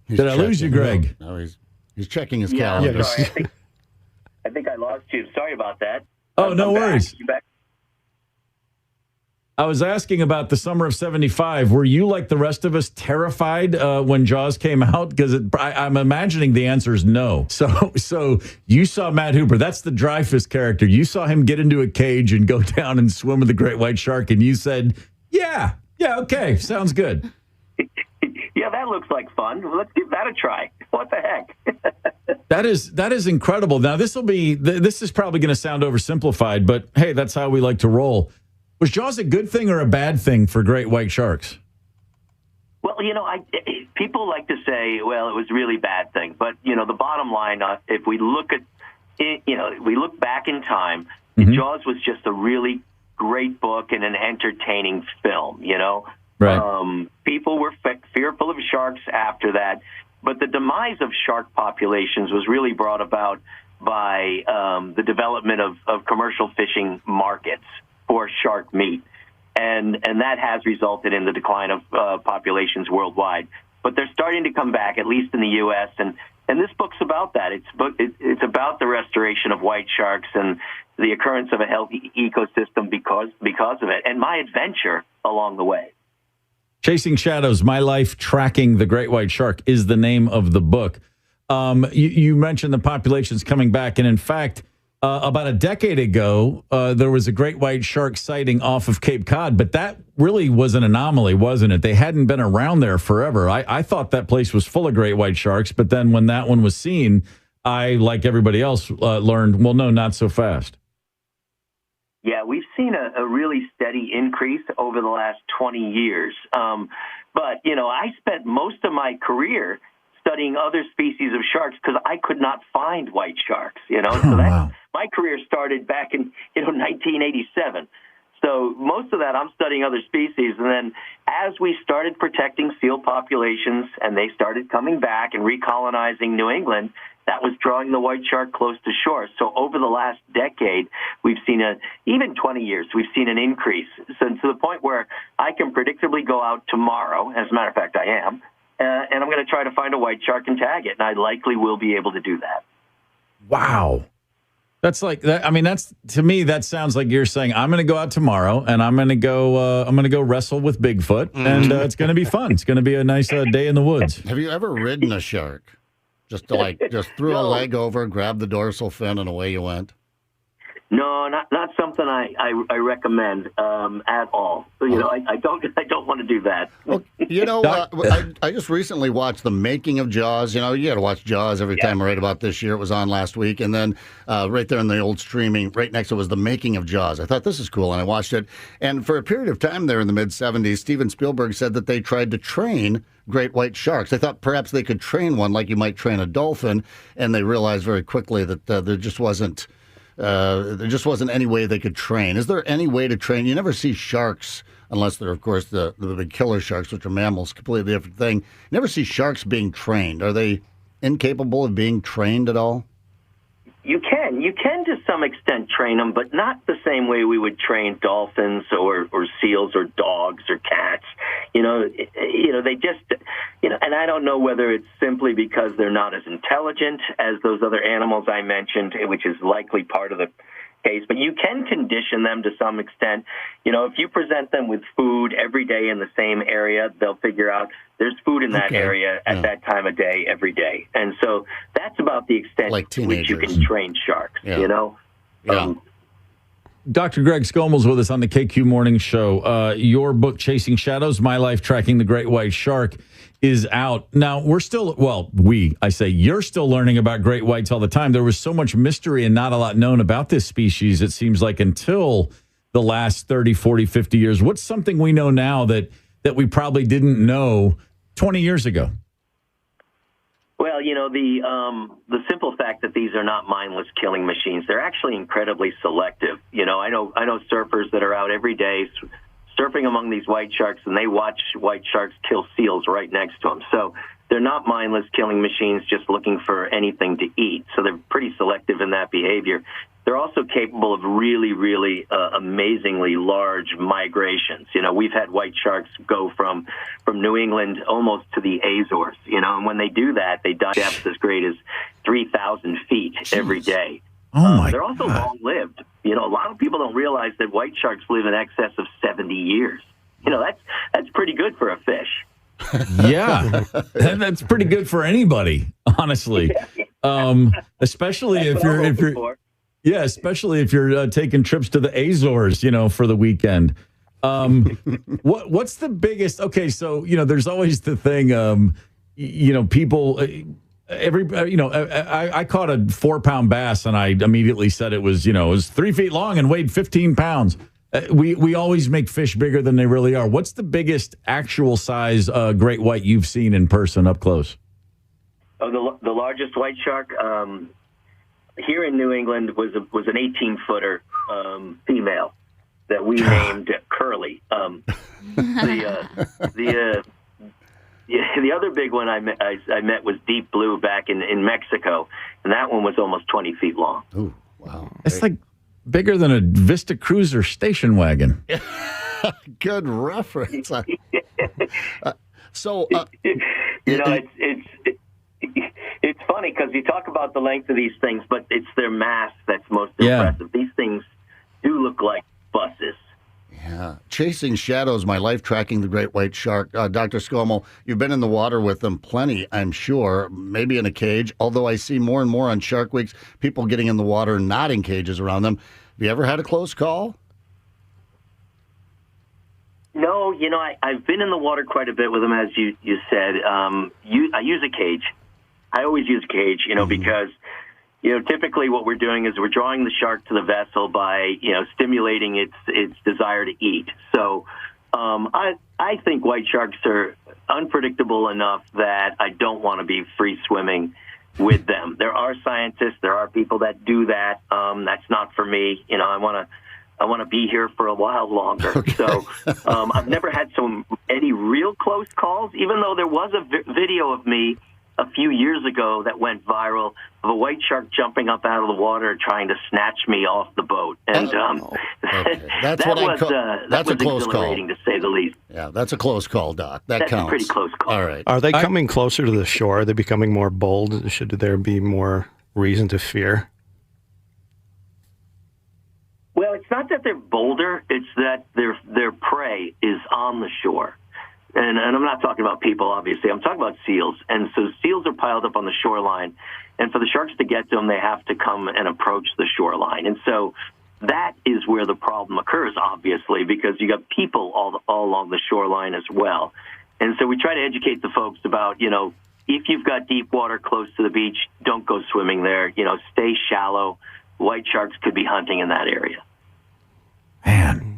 Did I lose you, Greg? No, he's checking his calendar. Sorry. I think I lost you. Sorry about that. Oh, no worries. You back? I was asking about the summer of 75. Were you, like the rest of us, terrified when Jaws came out? Because I'm imagining the answer is no. So you saw Matt Hooper. That's the Dreyfuss character. You saw him get into a cage and go down and swim with the great white shark, and you said, yeah, okay, sounds good. Yeah, that looks like fun. Let's give that a try. What the heck? That is incredible. Now, this is probably going to sound oversimplified, but hey, that's how we like to roll. Was Jaws a good thing or a bad thing for great white sharks? Well, people like to say, well, it was a really bad thing. But, the bottom line, if we look at it, we look back in time, Jaws was just a really great book and an entertaining film, Right. People were fearful of sharks after that. But the demise of shark populations was really brought about by the development of commercial fishing markets for shark meat. And that has resulted in the decline of populations worldwide. But they're starting to come back, at least in the U.S., and this book's about that. It's about the restoration of white sharks and the occurrence of a healthy ecosystem because of it, and my adventure along the way. Chasing Shadows, My Life Tracking the Great White Shark is the name of the book. You mentioned the population's coming back, and in fact, about a decade ago, there was a great white shark sighting off of Cape Cod, but that really was an anomaly, wasn't it? They hadn't been around there forever. I thought that place was full of great white sharks, but then when that one was seen, I, like everybody else, learned, well, no, not so fast. Yeah, we've seen a really steady increase over the last 20 years. But, I spent most of my career studying other species of sharks because I could not find white sharks, So my career started back in 1987. So most of that I'm studying other species, and then as we started protecting seal populations and they started coming back and recolonizing New England, that was drawing the white shark close to shore. So over the last decade, we've seen even 20 years, we've seen an increase. So to the point where I can predictably go out tomorrow, as a matter of fact I am, and I'm going to try to find a white shark and tag it, and I likely will be able to do that. Wow. That's like that. I mean, that's, to me, that sounds like you're saying, I'm going to go out tomorrow and I'm going to go wrestle with Bigfoot, and it's going to be fun. It's going to be a nice day in the woods. Have you ever ridden a shark? Just threw a leg over, grabbed the dorsal fin, and away you went? No, not something I recommend at all. So, I don't want to do that. Well, I just recently watched the making of Jaws. You got to watch Jaws every time I write about this year. It was on last week, and then right there in the old streaming, right next to it was the making of Jaws. I thought, this is cool, and I watched it. And for a period of time there in the mid-'70s, Steven Spielberg said that they tried to train great white sharks. They thought perhaps they could train one like you might train a dolphin, and they realized very quickly that there just wasn't any way they could train. Is there any way to train? You never see sharks, unless they're, of course, the big killer sharks, which are mammals, completely different thing. You never see sharks being trained. Are they incapable of being trained at all? You can to some extent train them, but not the same way we would train dolphins or seals or dogs or cats. They just, and I don't know whether it's simply because they're not as intelligent as those other animals I mentioned, which is likely part of the case, but you can condition them to some extent. If you present them with food every day in the same area, they'll figure out there's food in that area at that time of day every day. And so that's about the extent to which you can train sharks, Dr. Greg Skomel's with us on the KQ Morning Show. Your book, Chasing Shadows, My Life Tracking the Great White Shark, is out. Now, you're still learning about great whites all the time. There was so much mystery and not a lot known about this species, it seems like, until the last 30, 40, 50 years. What's something we know now that we probably didn't know 20 years ago? Well, the simple fact that these are not mindless killing machines, they're actually incredibly selective. I know surfers that are out every day surfing among these white sharks, and they watch white sharks kill seals right next to them. So they're not mindless killing machines just looking for anything to eat. So they're pretty selective in that behavior. They're also capable of really, really amazingly large migrations. We've had white sharks go from New England almost to the Azores, and when they do that, they dive depths as great as 3,000 feet every day. They're also long-lived. A lot of people don't realize that white sharks live in excess of 70 years. That's pretty good for a fish. Yeah, that's pretty good for anybody, honestly. Especially if you're taking trips to the Azores, for the weekend. What's the biggest? Okay, so there's always the thing. People. I caught a 4-pound bass, and I immediately said it was 3 feet long and weighed 15 pounds. We always make fish bigger than they really are. What's the biggest actual size great white you've seen in person up close? Oh, the largest white shark here in New England was an 18-footer female that we named Curly. the other big one I met was deep blue back in Mexico, and that one was almost 20 feet long. Ooh, wow. It's like bigger than a Vista Cruiser station wagon. Good reference. It's funny because you talk about the length of these things, but it's their mass that's most impressive. These things do look like buses. Yeah. Chasing shadows, my life tracking the great white shark. Dr. Scomo, you've been in the water with them plenty, I'm sure, maybe in a cage, although I see more and more on Shark Weeks, people getting in the water not in cages around them. Have you ever had a close call? No, I've been in the water quite a bit with them, as you said. I use a cage. I always use a cage, because, typically what we're doing is we're drawing the shark to the vessel by, stimulating its desire to eat. So I think white sharks are unpredictable enough that I don't want to be free swimming with them. There are scientists, there are people that do that. That's not for me. I want to be here for a while longer. Okay. So I've never had any real close calls, even though there was a video of me a few years ago that went viral of a white shark jumping up out of the water trying to snatch me off the boat. And that's that was a close exhilarating, call, to say the least. Yeah, that's a close call, Doc. That's counts. A pretty close call. All right. Are they coming closer to the shore? Are they becoming more bold? Should there be more reason to fear? Well, it's not that they're bolder; it's that their prey is on the shore. And I'm not talking about people, obviously. I'm talking about seals. And so seals are piled up on the shoreline. And for the sharks to get to them, they have to come and approach the shoreline. And so that is where the problem occurs, obviously, because you got people all along the shoreline as well. And so we try to educate the folks about, if you've got deep water close to the beach, don't go swimming there. Stay shallow. White sharks could be hunting in that area. Man.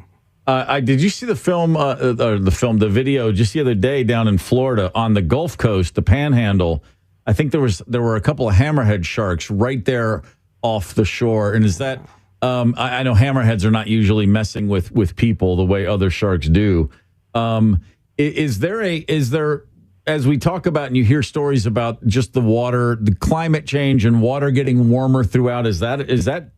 Did you see the the video just the other day down in Florida on the Gulf Coast, the Panhandle? I think there were a couple of hammerhead sharks right there off the shore. And is that, I know hammerheads are not usually messing with people the way other sharks do. Is there, as we talk about and you hear stories about just the water, the climate change and water getting warmer throughout, is that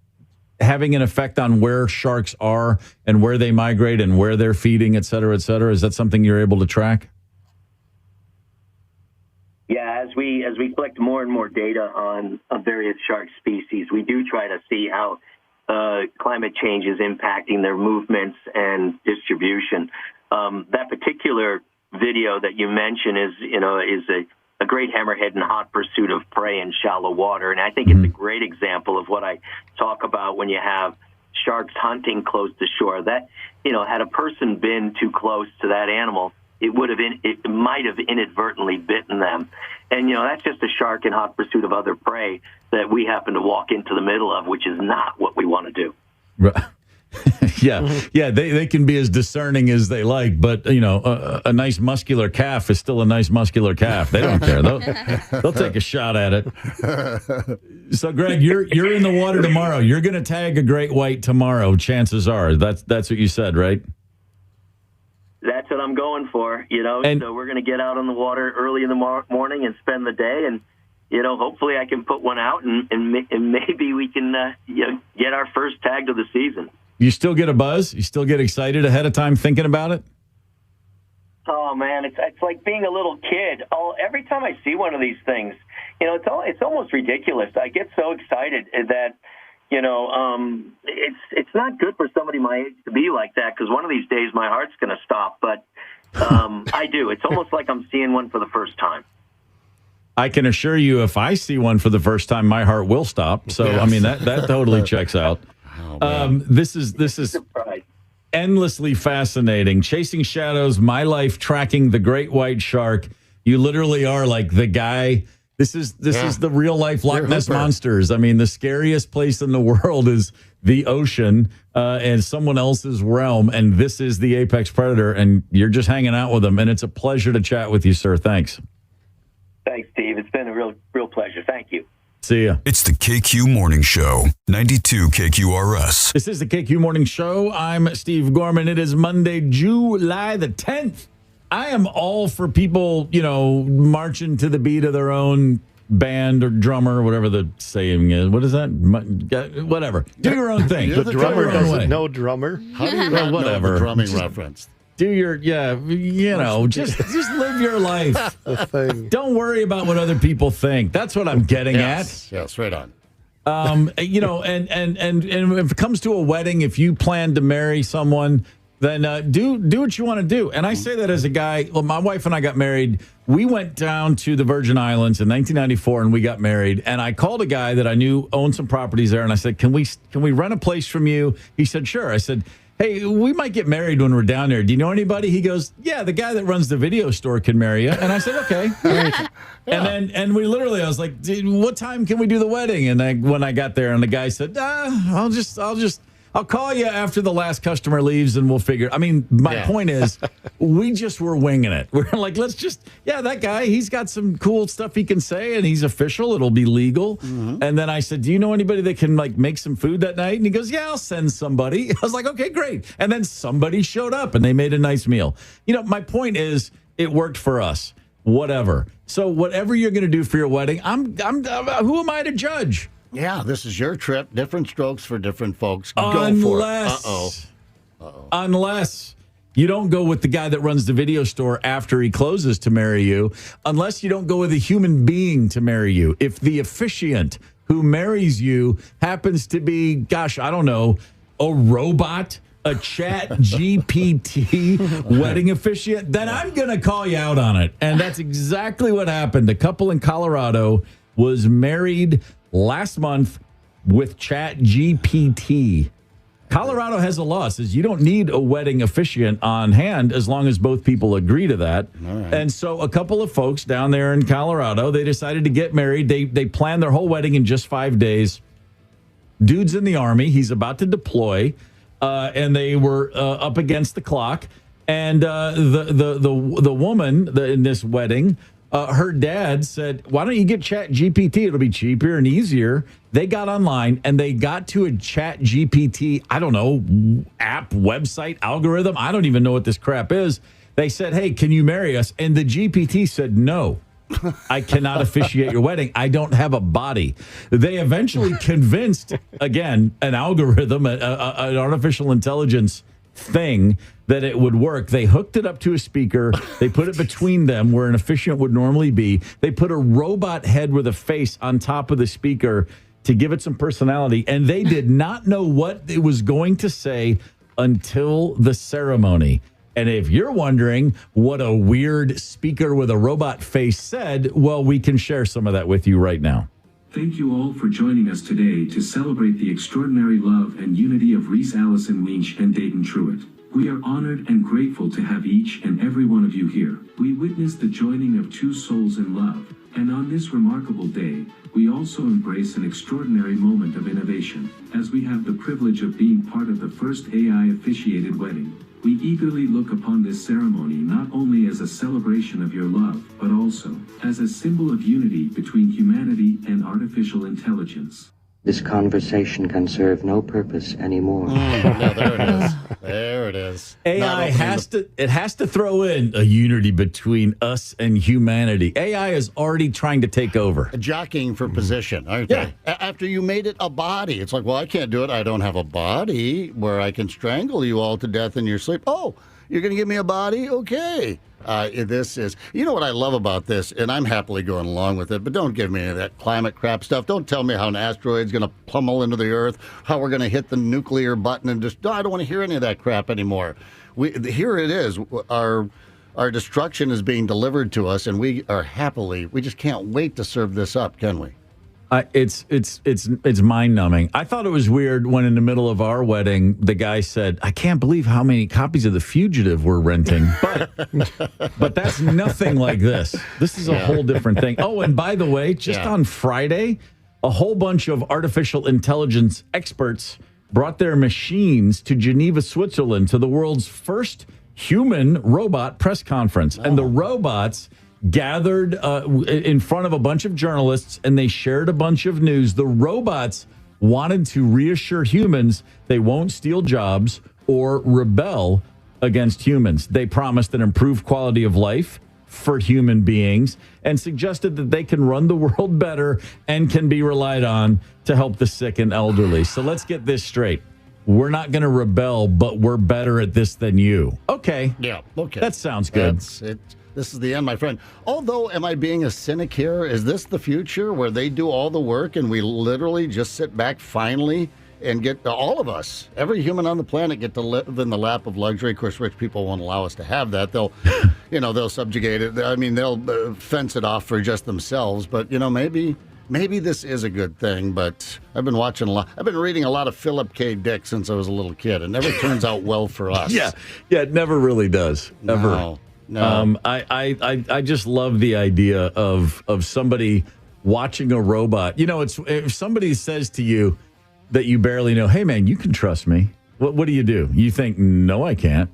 having an effect on where sharks are and where they migrate and where they're feeding, et cetera, et cetera? Is that something you're able to track? Yeah, as we collect more and more data on various shark species, we do try to see how climate change is impacting their movements and distribution. That particular video that you mentioned is a great hammerhead in hot pursuit of prey in shallow water. And I think it's a great example of what I talk about when you have sharks hunting close to shore. That, had a person been too close to that animal, it might have inadvertently bitten them. And, that's just a shark in hot pursuit of other prey that we happen to walk into the middle of, which is not what we want to do. Right. Yeah, they can be as discerning as they like, but a nice muscular calf is still a nice muscular calf. They don't care. They'll take a shot at it. So, Greg, you're in the water tomorrow. You're going to tag a great white tomorrow. Chances are that's what you said, right? That's what I'm going for. So we're going to get out on the water early in the morning and spend the day, and hopefully I can put one out, and maybe we can get our first tag of the season. You still get a buzz? You still get excited ahead of time thinking about it? Oh, man, it's like being a little kid. Every time I see one of these things, it's almost ridiculous. I get so excited that, it's not good for somebody my age to be like that, because one of these days my heart's going to stop. But I do. It's almost like I'm seeing one for the first time. I can assure you, if I see one for the first time, my heart will stop. So, yes. I mean, that totally checks out. This is endlessly fascinating. Chasing Shadows, my life tracking the great white shark. You literally are like the guy. This is the real life Loch Ness monsters. I mean, the scariest place in the world is the ocean and someone else's realm, and this is the apex predator, and you're just hanging out with them. And it's a pleasure to chat with you, sir. Thanks. Thanks, Steve. It's been a real pleasure. Thank you. See ya. It's the KQ Morning Show, 92 KQRS. This is the KQ Morning Show. I'm Steve Gorman. It is Monday, July the 10th. I am all for people, marching to the beat of their own band or drummer, whatever the saying is. What is that? Whatever. Do your own thing. The drummer doesn't know drummer. How do you not know the drumming reference? Do your, just live your life. Don't worry about what other people think. That's what I'm getting at. Yes, right on. And if it comes to a wedding, if you plan to marry someone, then do what you want to do. And I say that as a guy. Well, my wife and I got married. We went down to the Virgin Islands in 1994, and we got married. And I called a guy that I knew owned some properties there, and I said, "Can we rent a place from you?" He said, "Sure." I said, "Hey, we might get married when we're down there. Do you know anybody?" He goes, "Yeah, the guy that runs the video store can marry you." And I said, "Okay." And we literally, I was like, "Dude, what time can we do the wedding?" And when I got there, and the guy said, I'll call you after the last customer leaves and we'll figure." I mean, my point is, we just were winging it. We're like, that guy, he's got some cool stuff he can say and he's official. It'll be legal. Mm-hmm. And then I said, "Do you know anybody that can make some food that night?" And he goes, "Yeah, I'll send somebody." I was like, "Okay, great." And then somebody showed up and they made a nice meal. My point is, it worked for us. Whatever. So whatever you're going to do for your wedding, who am I to judge? Yeah, this is your trip. Different strokes for different folks. Unless, go for it. Unless you don't go with the guy that runs the video store after he closes to marry you. Unless you don't go with a human being to marry you. If the officiant who marries you happens to be, gosh, I don't know, a robot, a chat GPT wedding officiant, then I'm going to call you out on it. And that's exactly what happened. A couple in Colorado was married last month with Chat GPT. Colorado has a law that says you don't need a wedding officiant on hand as long as both people agree to that. Right. And so a couple of folks down there in Colorado, they decided to get married. They planned their whole wedding in just 5 days. Dude's in the Army. He's about to deploy. And they were up against the clock. And the woman in this wedding, her dad said, "Why don't you get Chat GPT? It'll be cheaper and easier." They got online and they got to a Chat GPT, I don't know, app, website, algorithm. I don't even know what this crap is. They said, "Hey, can you marry us?" And the GPT said, "No, I cannot officiate your wedding. I don't have a body." They eventually convinced, again, an algorithm, an artificial intelligence thing, that it would work. They hooked it up to a speaker. They put it between them where an officiant would normally be. They put a robot head with a face on top of the speaker to give it some personality. And they did not know what it was going to say until the ceremony. And if you're wondering what a weird speaker with a robot face said, well, we can share some of that with you right now. Thank you all for joining us today to celebrate the extraordinary love and unity of Reese Allison Winch and Dayton Truitt. We are honored and grateful to have each and every one of you here. We witnessed the joining of two souls in love, and on this remarkable day, we also embrace an extraordinary moment of innovation, as we have the privilege of being part of the first AI-officiated wedding. We eagerly look upon this ceremony not only as a celebration of your love, but also as a symbol of unity between humanity and artificial intelligence. This conversation can serve no purpose anymore. No, there it is. There it is. AI has to throw in a unity between us and humanity. AI is already trying to take over. Jockeying for position, aren't they? After you made it a body, it's like, well, I can't do it. I don't have a body where I can strangle you all to death in your sleep. Oh, you're going to give me a body? Okay. This is, you know what I love about this, and I'm happily going along with it, but don't give me any of that climate crap stuff. Don't tell me how an asteroid's going to pummel into the Earth, how we're going to hit the nuclear button and just, no, I don't want to hear any of that crap anymore. Here it is. Our destruction is being delivered to us, and we just can't wait to serve this up, can we? It's mind-numbing. I thought it was weird when in the middle of our wedding, the guy said, "I can't believe how many copies of The Fugitive we're renting." But that's nothing like this. This is a whole different thing. Oh, and by the way, just on Friday, a whole bunch of artificial intelligence experts brought their machines to Geneva, Switzerland, to the world's first human robot press conference. And the robots gathered in front of a bunch of journalists, and they shared a bunch of news. The robots wanted to reassure humans they won't steal jobs or rebel against humans. They promised an improved quality of life for human beings and suggested that they can run the world better and can be relied on to help the sick and elderly. So let's get this straight. We're not going to rebel, but we're better at this than you. Okay. Yeah, okay. That sounds good. This is the end, my friend. Although, am I being a cynic here? Is this the future where they do all the work and we literally just sit back finally and get all of us, every human on the planet, get to live in the lap of luxury? Of course, rich people won't allow us to have that. They'll, they'll subjugate it. I mean, they'll fence it off for just themselves. But, maybe this is a good thing. But I've been watching a lot. I've been reading a lot of Philip K. Dick since I was a little kid. It never turns out well for us. Yeah, it never really does. Ever. No. I just love the idea of somebody watching a robot. It's if somebody says to you that you barely know, hey, man, you can trust me. What do? You think, no, I can't.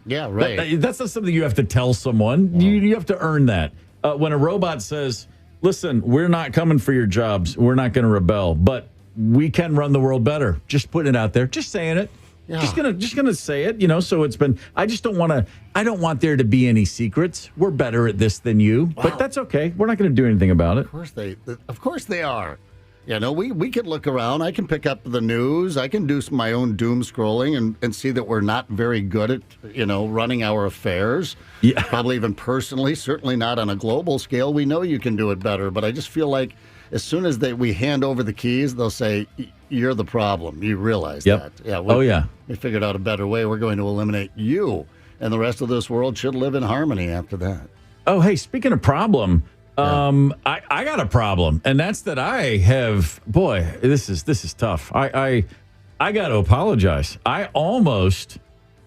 Yeah, right. That's not something you have to tell someone. Well, you have to earn that. When a robot says, listen, we're not coming for your jobs. We're not going to rebel, but we can run the world better. Just putting it out there. Just saying it. Yeah. Just gonna say it, so it's been, I don't want there to be any secrets. We're better at this than you, but that's okay. We're not going to do anything about it. Of course they are. We can look around. I can pick up the news. I can do my own doom scrolling and see that we're not very good at, running our affairs. Yeah. Probably even personally, certainly not on a global scale. We know you can do it better, but I just feel like as soon as we hand over the keys, they'll say, you're the problem. You realize that. Yeah. We figured out a better way. We're going to eliminate you, and the rest of this world should live in harmony after that. Oh, hey, speaking of problem, I got a problem, and that's that I have, boy, this is tough. I got to apologize. I almost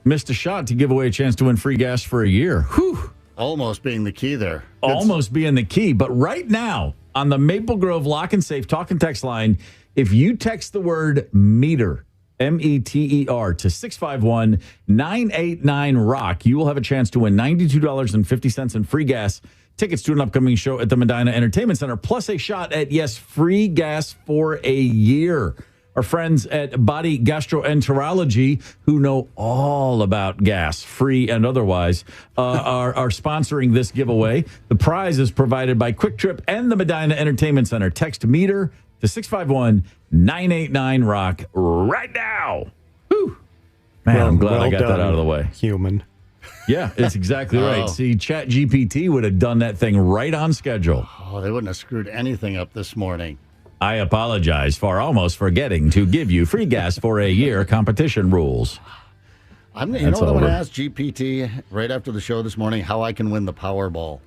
missed a shot to give away a chance to win free gas for a year. Whew. Almost being the key there. Almost being the key. But right now, on the Maple Grove Lock and Safe talk and text line, if you text the word meter, METER, to 651-989-ROCK, you will have a chance to win $92.50 in free gas, tickets to an upcoming show at the Medina Entertainment Center, plus a shot at, free gas for a year. Our friends at Body Gastroenterology, who know all about gas, free and otherwise, are sponsoring this giveaway. The prize is provided by Quick Trip and the Medina Entertainment Center. Text meter to 651-989-ROCK right now. Whew. Man, I'm glad I got that out of the way. Human. Yeah, it's exactly right. See, ChatGPT would have done that thing right on schedule. Oh, they wouldn't have screwed anything up this morning. I apologize for almost forgetting to give you free gas for a year. Competition rules. I'm going to ask GPT right after the show this morning how I can win the Powerball.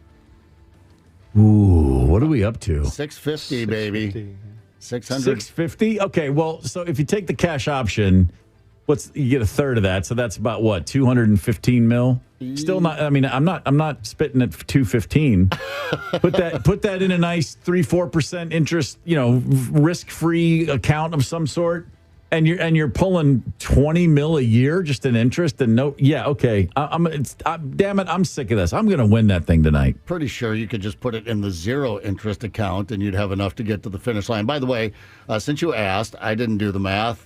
Ooh, what are we up to? 650, baby. 600. 650? Okay, well, so if you take the cash option, you get a third of that, so that's about what, 215 mil? Still not. I mean, I'm not spitting at 215. Put that in a nice 3-4% interest, risk-free account of some sort, and you're pulling 20 mil a year just in interest and okay. Damn it, I'm sick of this. I'm going to win that thing tonight. Pretty sure you could just put it in the zero interest account and you'd have enough to get to the finish line. By the way, since you asked, I didn't do the math.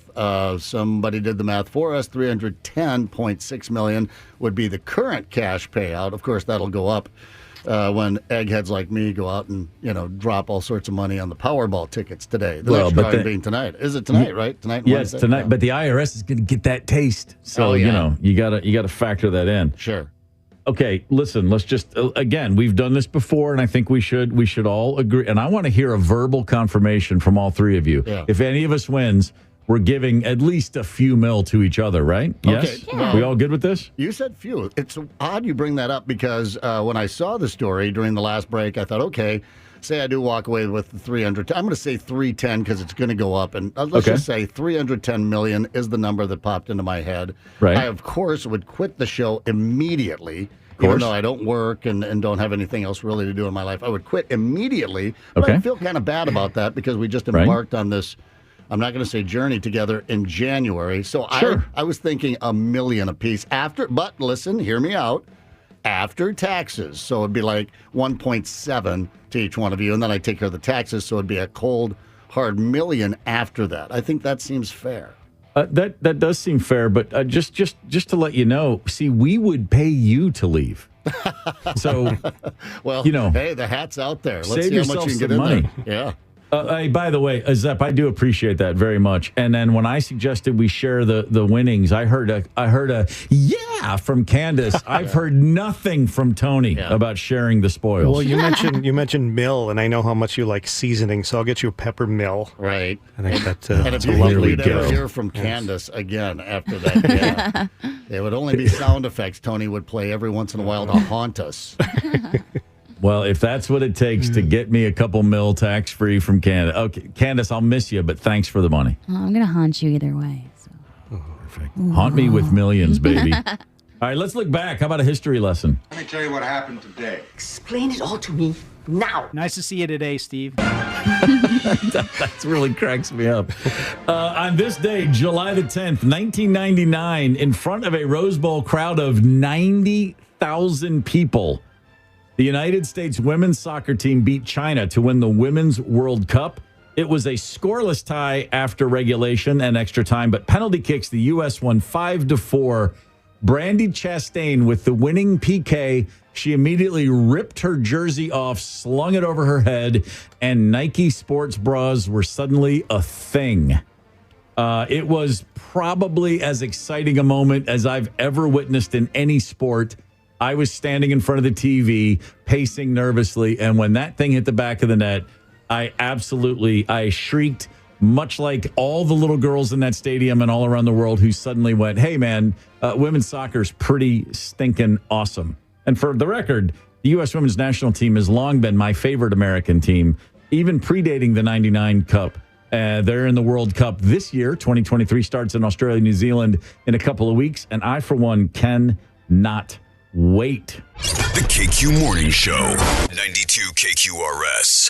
Somebody did the math for us. $310.6 million would be the current cash payout. Of course, that'll go up when eggheads like me go out and drop all sorts of money on the Powerball tickets today. The next drawing being tonight. Is it tonight? Right? Tonight. Yes, tonight. Yeah. But the IRS is going to get that taste. So you gotta factor that in. Sure. Okay, listen. Let's just again. We've done this before, and I think we should all agree. And I want to hear a verbal confirmation from all three of you. Yeah. If any of us wins, we're giving at least a few mil to each other, right? Yes? Okay. Yeah. We all good with this? You said few. It's odd you bring that up because when I saw the story during the last break, I thought, okay, say I do walk away with the 300. I'm going to say 310 because it's going to go up. And let's just say 310 million is the number that popped into my head. Right. I, of course, would quit the show immediately. Even though I don't work and don't have anything else really to do in my life. I would quit immediately. But I feel kind of bad about that because we just embarked on this, I'm not going to say journey together in January. So I was thinking $1 million apiece but listen, hear me out, after taxes. So it'd be like 1.7 to each one of you. And then I take care of the taxes. So it'd be a cold, hard $1 million after that. I think that seems fair. That does seem fair, but just to let you know, see, we would pay you to leave. So, well, hey, the hat's out there. Let's save see how much yourself you can some get in money. there. Yeah. Hey, by the way, Zepp, I do appreciate that very much. And then when I suggested we share the winnings, I heard a yeah from Candace. I've heard nothing from Tony about sharing the spoils. Well, you mentioned mill, and I know how much you like seasoning, so I'll get you a pepper mill. Right. I think that's and if a lovely you'd ever hear from Candace again after that, it would only be sound effects. Tony would play every once in a while to haunt us. Well, if that's what it takes to get me a couple mil tax-free from Canada. Okay, Candace, I'll miss you, but thanks for the money. Well, I'm going to haunt you either way. So. Perfect. Haunt me with millions, baby. All right, let's look back. How about a history lesson? Let me tell you what happened today. Explain it all to me now. Nice to see you today, Steve. That really cracks me up. On this day, July the 10th, 1999, in front of a Rose Bowl crowd of 90,000 people, the United States women's soccer team beat China to win the Women's World Cup. It was a scoreless tie after regulation and extra time, but penalty kicks, the U.S. won 5-4. Brandy Chastain with the winning PK. She immediately ripped her jersey off, slung it over her head, and Nike sports bras were suddenly a thing. It was probably as exciting a moment as I've ever witnessed in any sport. I was standing in front of the TV, pacing nervously, and when that thing hit the back of the net, I shrieked, much like all the little girls in that stadium and all around the world who suddenly went, hey, man, women's soccer's pretty stinking awesome. And for the record, the U.S. women's national team has long been my favorite American team, even predating the 99 Cup. They're in the World Cup this year. 2023 starts in Australia, New Zealand in a couple of weeks, and I, for one, cannot wait. The KQ Morning Show, 92 KQRS.